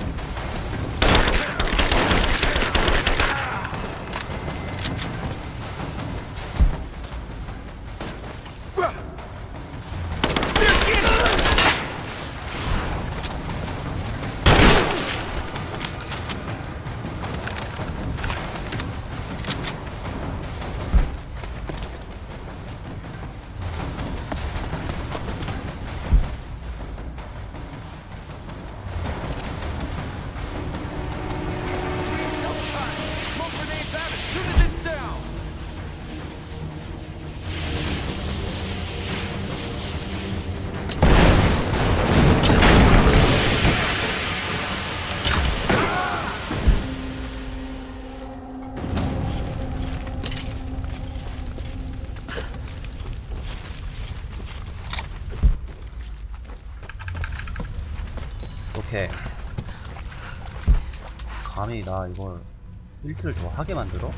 감히 나 이걸 필트를 더 하게 만들어?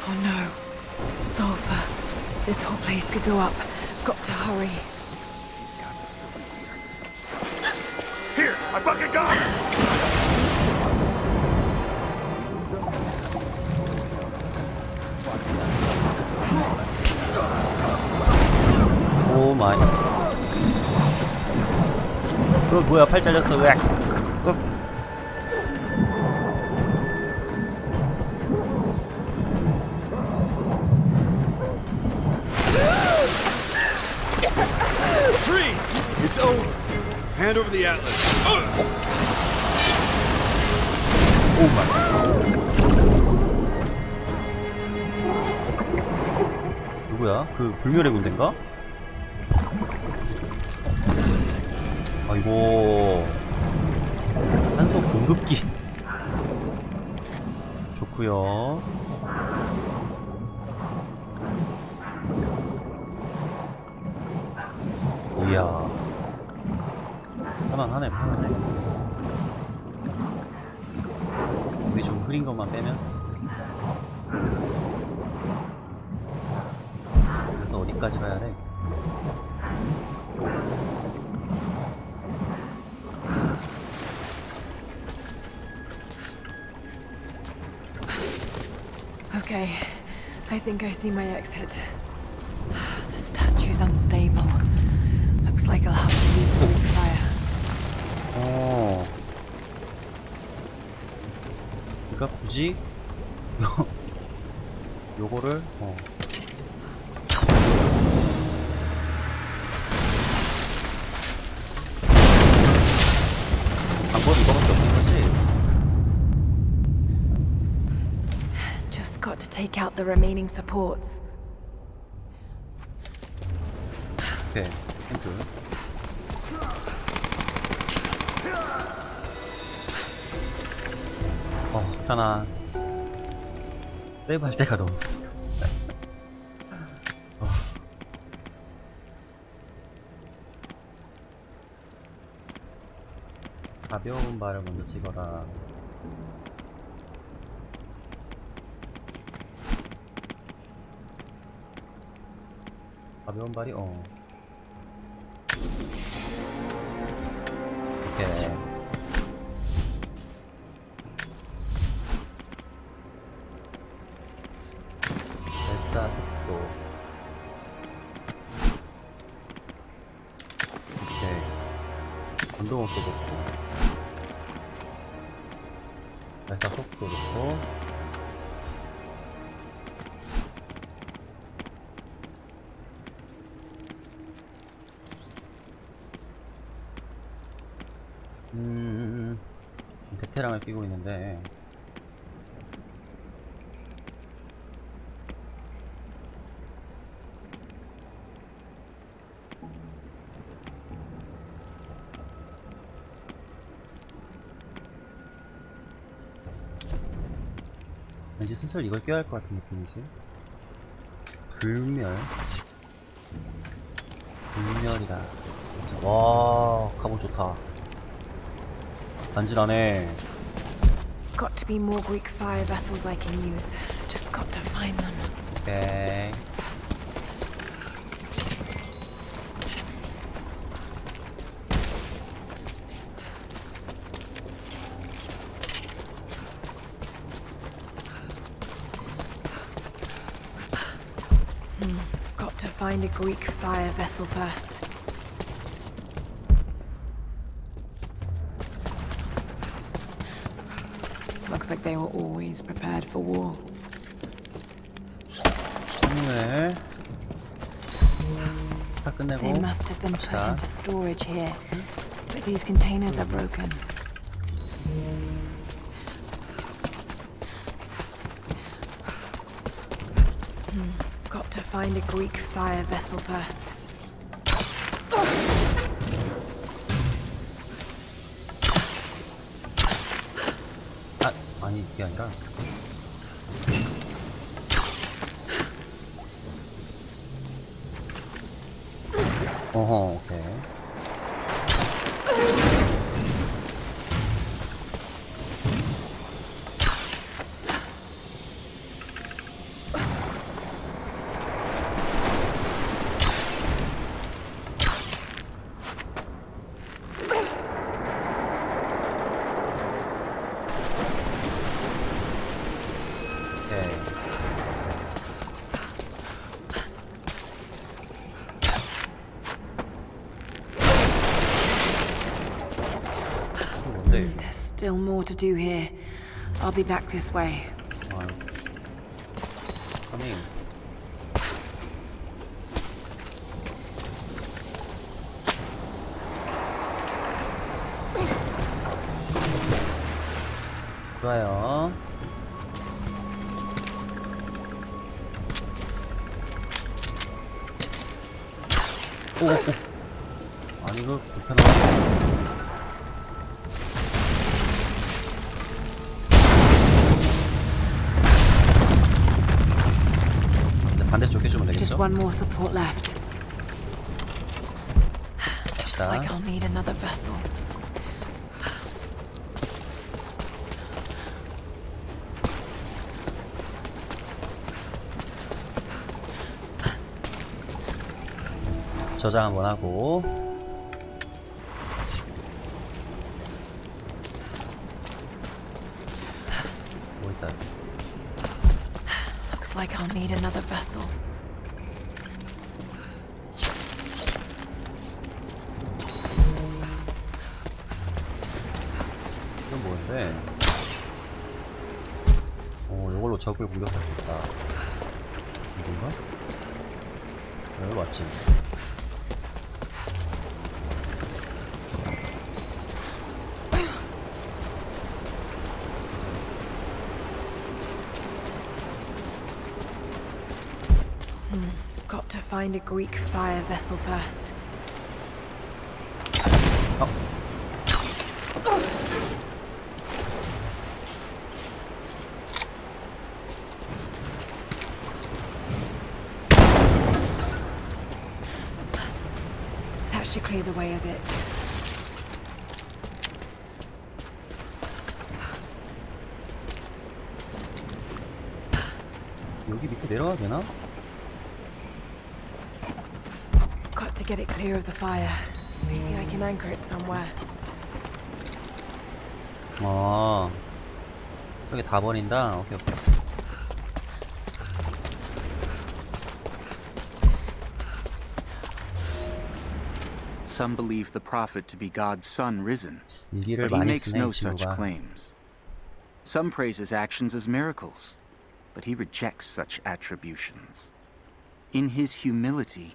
Oh no. Sulfur. This whole place could go up. Got to hurry. Here, I fucking got it! 오 마이. 뭐야, 팔 잘렸어. 으악. Freeze! It's over. Hand over the atlas. 오 마이. 누구야? 그 불멸의 군대인가? 아이고, 산소 공급기. 좋구요. 이야, 편안하네. 우리 좀 흐린 것만 빼면. 그래서 어디까지 가야 돼? Okay, I think I see my exit. The statue's unstable. Looks like I'll have to use the weak fire. 그러니까 굳이 요거를 방법이 이거밖에 없는 거지? Just got to take out the remaining supports. 오케이, 탱크. 편안. 세이브 할 때가 너무 좋다. 가벼운 발을 먼저 찍어라. 가벼운 발이 오케이. 델타 속도. 오케이. 운동호도 놓고, 델타 속도 놓고, 베테랑을 끼고 있는데 왠지 슬슬 이걸 껴야 할 것 같은 느낌이지. 불멸이다. 와, 가본 좋다. 간지나네. Got to be more Greek fire vessels I can use. Just got to find them. 오케이. Got to find a Greek fire vessel first. Looks like they were always prepared for war. 네. 다 끝내고 They must have been put 갑시다. into storage here, but these containers are broken. Got to find a Greek fire vessel first. 아니 그게 아니라 어허 오케이. There's still more to do here. I'll be back this way. 아니 좋아요. 오. 아니 이거 불편하다. 반대쪽 해주면 되겠죠? Just one more support left. Looks 갑시다. like I'll need another vessel. 저장 한번 하고 뭐 있다. Looks like I'll need another vessel. 이건 뭔데? 이걸로 적을 공격할 수 있다. 이건가? 여기 맞지? Got to find a Greek fire vessel first. That should clear the way a bit. 여기 밑에 내려가야 되나? Got to get it clear of the fire. Maybe I can anchor it somewhere. 아, 저기 다 버린다. 오케이 오케이. Some believe the prophet to be God's son risen, 일기를 but he 많이 makes 쓰네 no 이 such 친구가. claims. Some praise his actions as miracles, but he rejects such attributions. In his humility,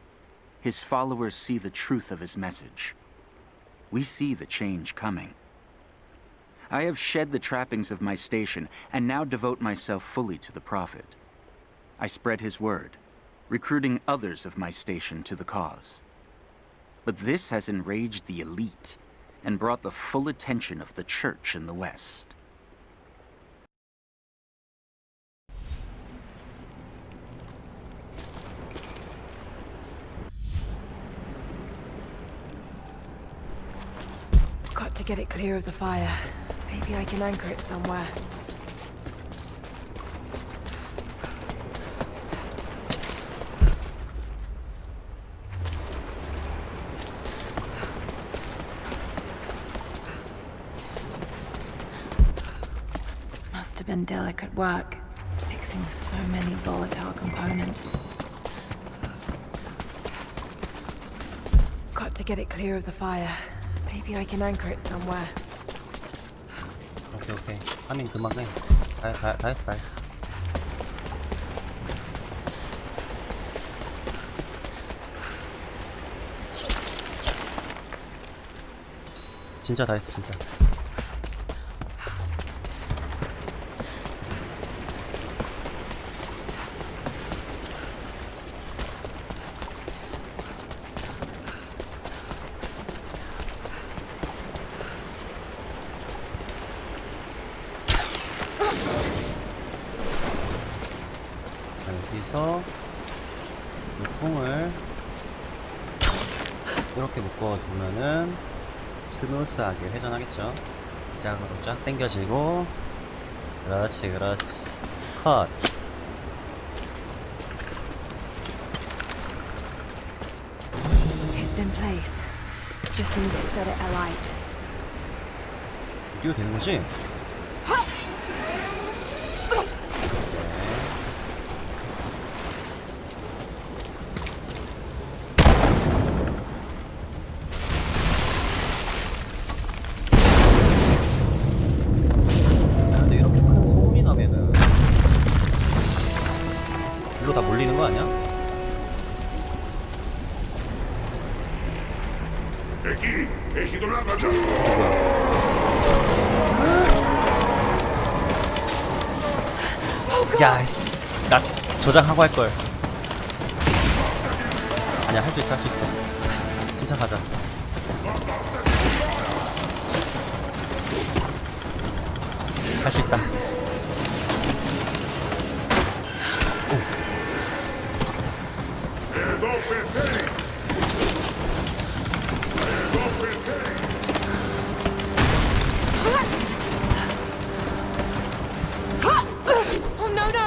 his followers see the truth of his message. We see the change coming. I have shed the trappings of my station and now devote myself fully to the prophet. I spread his word, recruiting others of my station to the cause. But this has enraged the elite and brought the full attention of the church in the West. Got to get it clear of the fire. Maybe I can anchor it somewhere. Must have been delicate work, mixing so many volatile components. Got to get it clear of the fire. Maybe I can anchor it somewhere. 오케이 오케이. 하민 금방 해. 다 했어. 진짜 다 했어 진짜. 여기서 이 통을 이렇게 묶어두면은 스무스하게 회전하겠죠. 짝으로 쫙 당겨지고, 그렇지 그렇지. 컷. It's in place. Just need to set it alight. 이거 되는 거지? 근데 이렇게 큰 소음이 나면은 일로 다 몰리는 거 아니야? 야이씨, 나 저장하고 할걸. 아니야, 할 수 있어, 할 수 있어. 진짜 가자. 할 수 있다.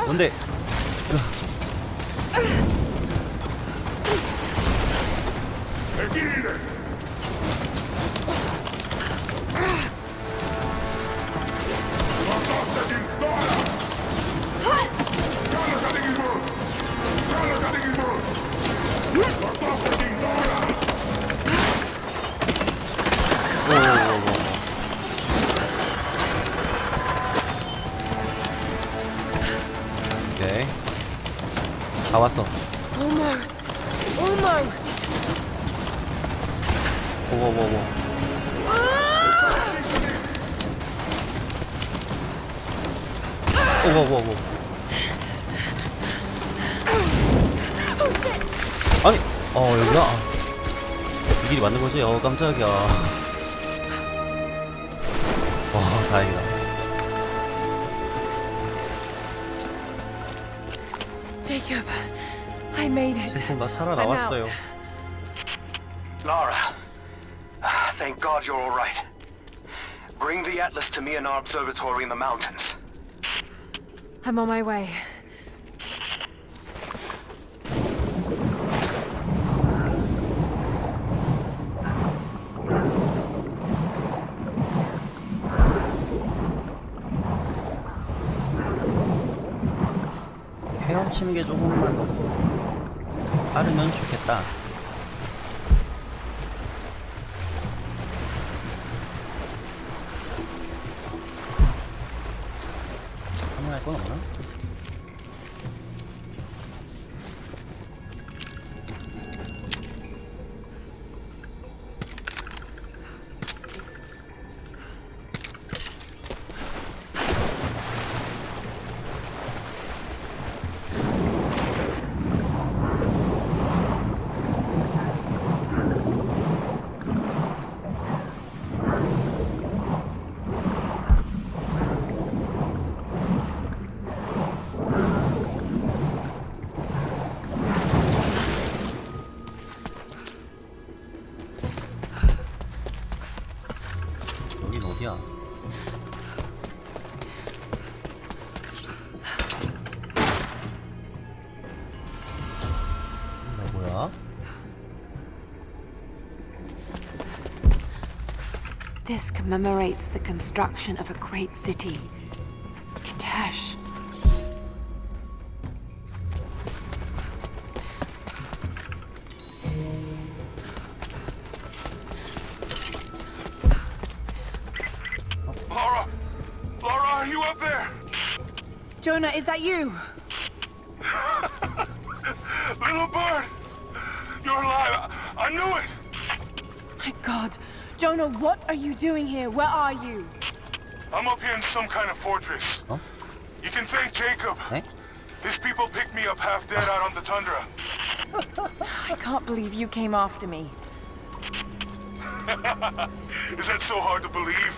뭔데? 오케이. 다 왔어. Almost. Almost. 오오오오. 오오오오. 아니, 여기야? 이 길이 맞는 거지? 깜짝이야. 와, 다행이다. Jacob, I made it. 제품 나 살아나왔어요. Lara, thank God you're all right. Bring the Atlas to me in our observatory in the mountains. I'm on my way. 헤엄치는 게 조금만 더 빠르면 좋겠다. 카메라에 건 없나? 여긴 어디야? 뭐야? This commemorates the construction of a great city. Kitesh. Lara! Lara, are you up there? Jonah, is that you? Little bird! You're alive! I knew it! My God. Jonah, what are you doing here? Where are you? I'm up here in some kind of fortress. Huh? You can thank Jacob. Eh? His people picked me up half dead out on the tundra. I can't believe you came after me. Is that so hard to believe?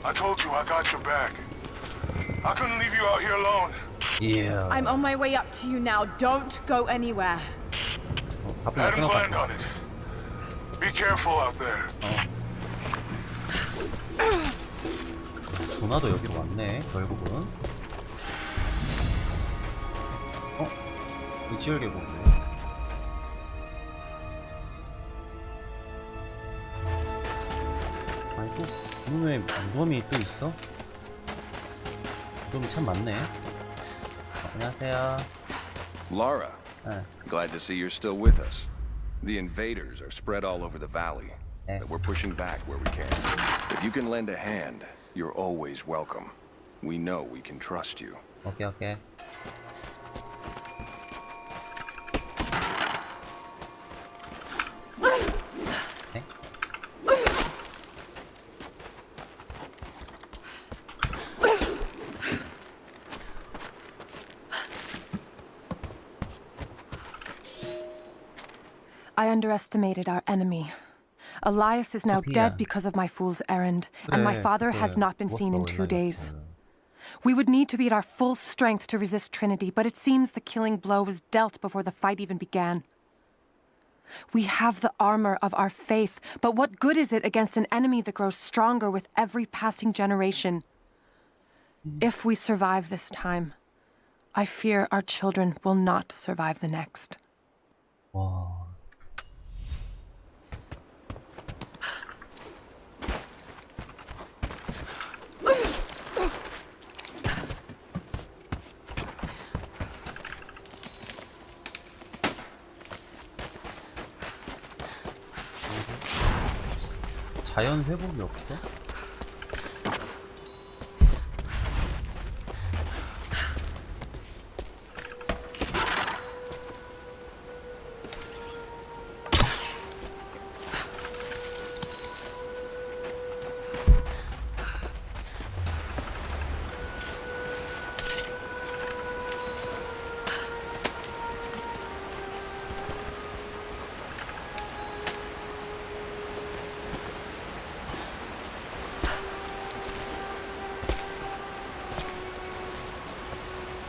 I told you I got your back. I couldn't leave you out here alone. Yeah. I'm on my way up to you now. Don't go anywhere. 가뿐히 Hadn't planned 끊어갈게. on it. Be careful out there. 조나도 여기로 왔네, 결국은. 이 지열 계곡이네. 아니, 또, 이놈의 무덤이 또 있어? 무덤이 참 많네. 안녕하세요. Lara, glad to see you're still with us. The invaders are spread all over the valley, but we're pushing back where we can. If you can lend a hand, you're always welcome. We know we can trust you. 오케이, 오케이. I underestimated our enemy. Elias is now dead because of my fool's errand, and my father has not been seen in 2 days. We would need to be at our full strength to resist Trinity, but it seems the killing blow was dealt before the fight even began. We have the armor of our faith, but what good is it against an enemy that grows stronger with every passing generation? If we survive this time, I fear our children will not survive the next. 와. 자연 회복이 없어?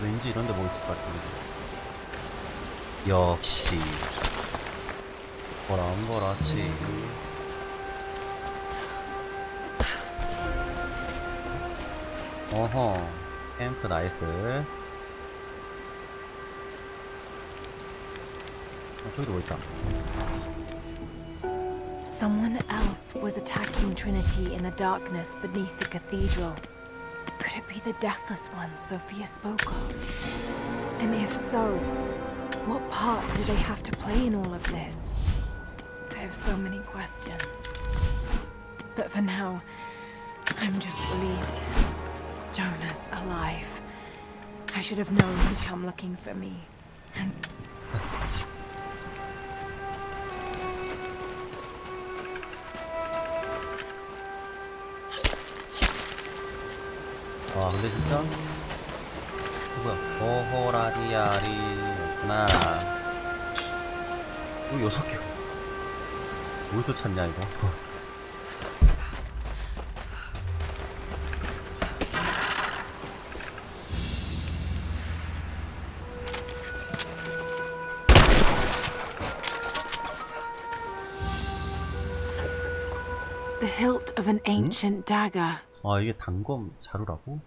왠지 이런 데 뭐 있을 것 같은데. 역시 뭐라 거라지. 어허, 캠프 나이스. 저기도 뭐 있다. Someone else was attacking Trinity in the darkness beneath the cathedral. Could it be the Deathless Ones Sophia spoke of? And if so, what part do they have to play in all of this? I have so many questions. But for now, I'm just relieved. Jonah's alive. I should have known he'd come looking for me. 와, 근데 진짜 뭐야, 버허라디아리였구나. 이거 6개 어디서 찾냐 이거. The hilt of an ancient dagger. 아, 이게 단검 자루라고?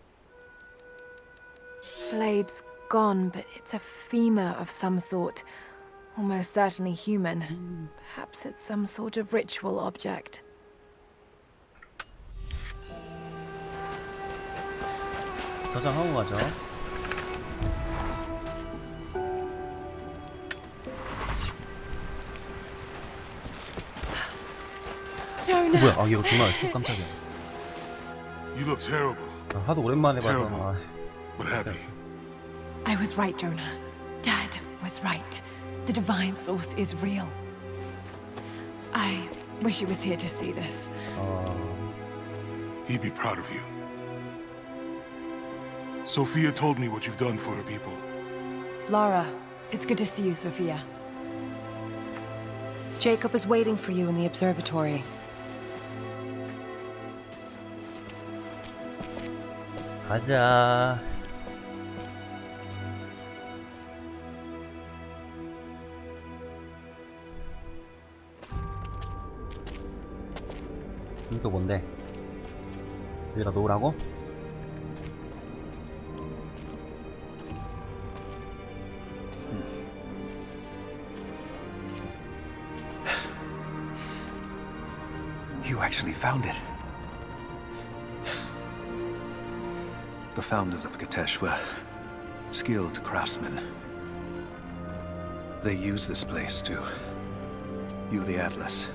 Blade's gone, but it's a femur of some sort. Almost certainly human. Perhaps it's some sort of ritual object. 저장하고 가죠. Jonah! 뭐야, 아, 이거 정말 깜짝이야. You look terrible. 하도 오랜만에 봐서. Terrible. But happy. I was right, Jonah. Dad was right. The divine source is real. I wish he was here to see this. He'd be proud of you. Sophia told me what you've done for her people. Lara, it's good to see you, Sophia. Jacob is waiting for you in the observatory. 가자. 또 뭔데? 여기다 놓으라고? You actually found it. The founders of Katesh were skilled craftsmen. They used this place to view the Atlas.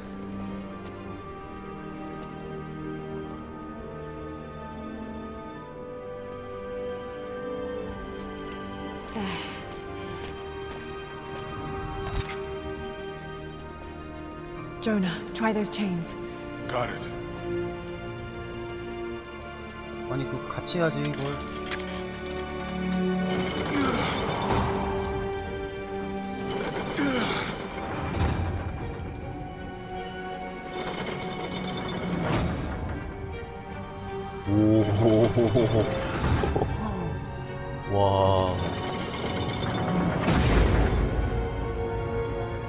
Jonah, try those chains. Got it. 아니 그 같이 해야지 이걸. 오호호호호. 와.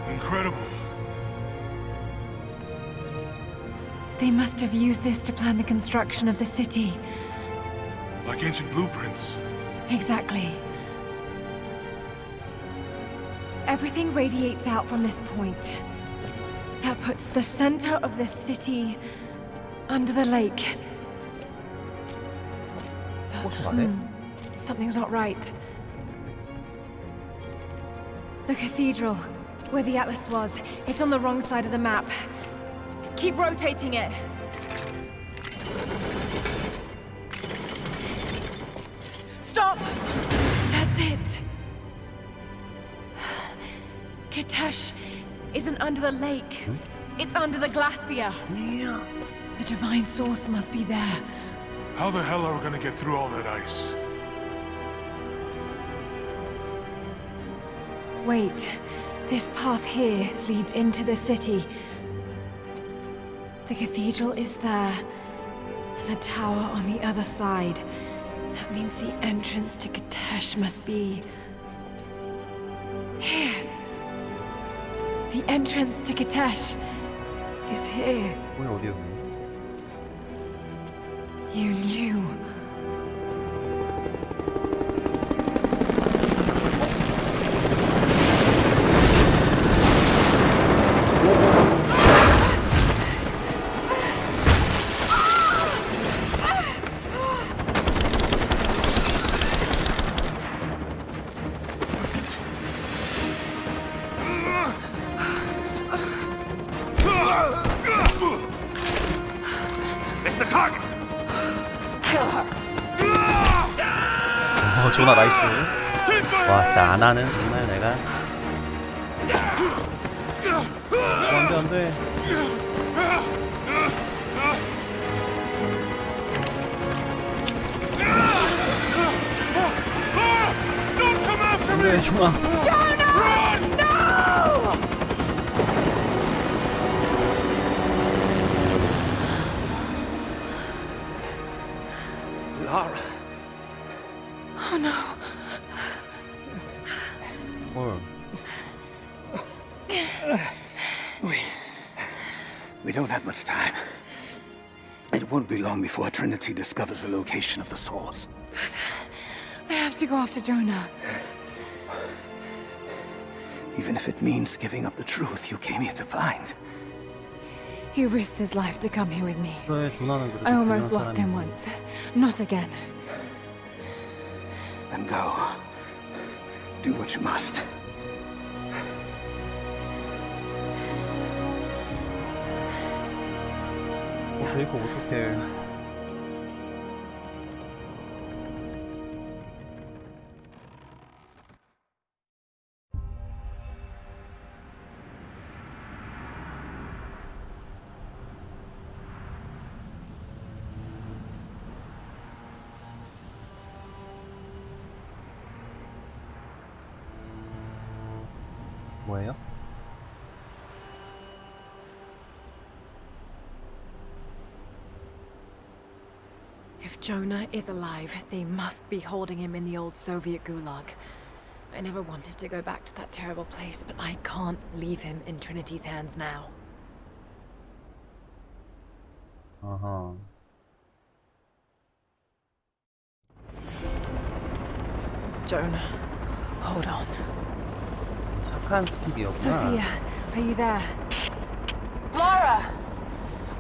Incredible. They must have used this to plan the construction of the city. Like ancient blueprints. Exactly. Everything radiates out from this point. That puts the center of the city under the lake. Something's not right. The cathedral, where the Atlas was, it's on the wrong side of the map. Keep rotating it. Stop! That's it. Katesh isn't under the lake. It's under the glacier. Yeah. The divine source must be there. How the hell are we gonna get through all that ice? Wait. This path here leads into the city. The cathedral is there, and the tower on the other side. That means the entrance to Katesh must be... here. The entrance to Katesh is here. 오늘 어디요? You knew. 조나 나이스. 와 진짜 아나는 정말 내가 안돼 안돼. 안돼 조나. Lara. Oh no. 헐. We don't have much time. It won't be long before Trinity discovers the location of the source. I have to go after Jonah. Even if it means giving up the truth you came here to find. He risked his life to come here with me. 그래 조나는 그래도 I almost 중요한 lost him 사람이야. once. Not again. Then go. Do what you must. 제이콥 어떡해. 뭐예요? If Jonah is alive, they must be holding him in the old Soviet gulag. I never wanted to go back to that terrible place, but I can't leave him in Trinity's hands now. 아하. Jonah, hold on. 착한 스킵이었구나. Sophia, are you there? Lara!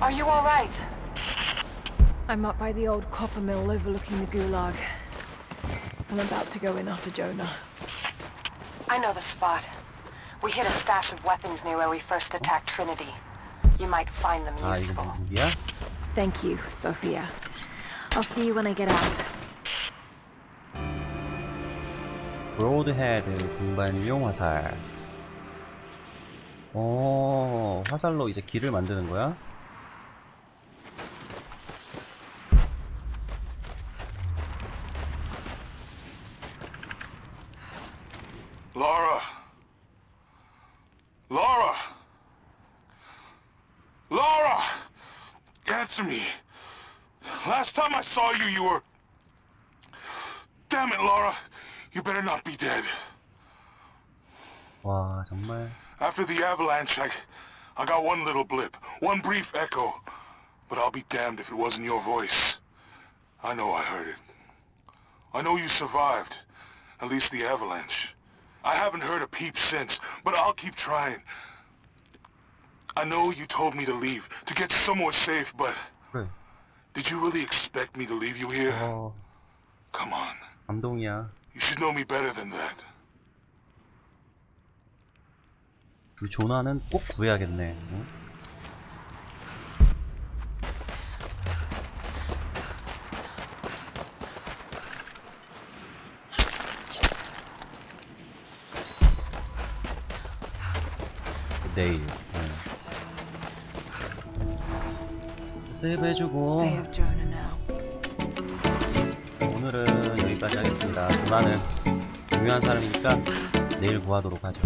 Are you alright? I'm up by the old copper mill overlooking the gulag. I'm about to go in after Jonah. I know the spot. We hit a stash of weapons near where we first attacked Trinity. You might find them 아, 이거 useful. 무기야? Thank you, Sophia. I'll see you when I get out. 브로드헤드 등반용 화살. 화살로 이제 길을 만드는 거야? Lara! Lara! Lara! Answer me. Last time I saw you, you were... Damn it, Lara. You better not be dead. 와, 정말. After the avalanche, I got one little blip, one brief echo. But I'll be damned if it wasn't your voice. I know I heard it. I know you survived. At least the avalanche. I haven't heard a peep since, but I'll keep trying. I know you told me to leave, to get somewhere safe, but... 그래. Did you really expect me to leave you here? Come on. 감동이야. You should know me better than that. 이 조나는 꼭 구해야겠네. 응? 내일. 세이브 해주고 They have Jonah now. 오늘은 여기까지 하겠습니다. 조나는 중요한 사람이니까 내일 구하도록 하죠.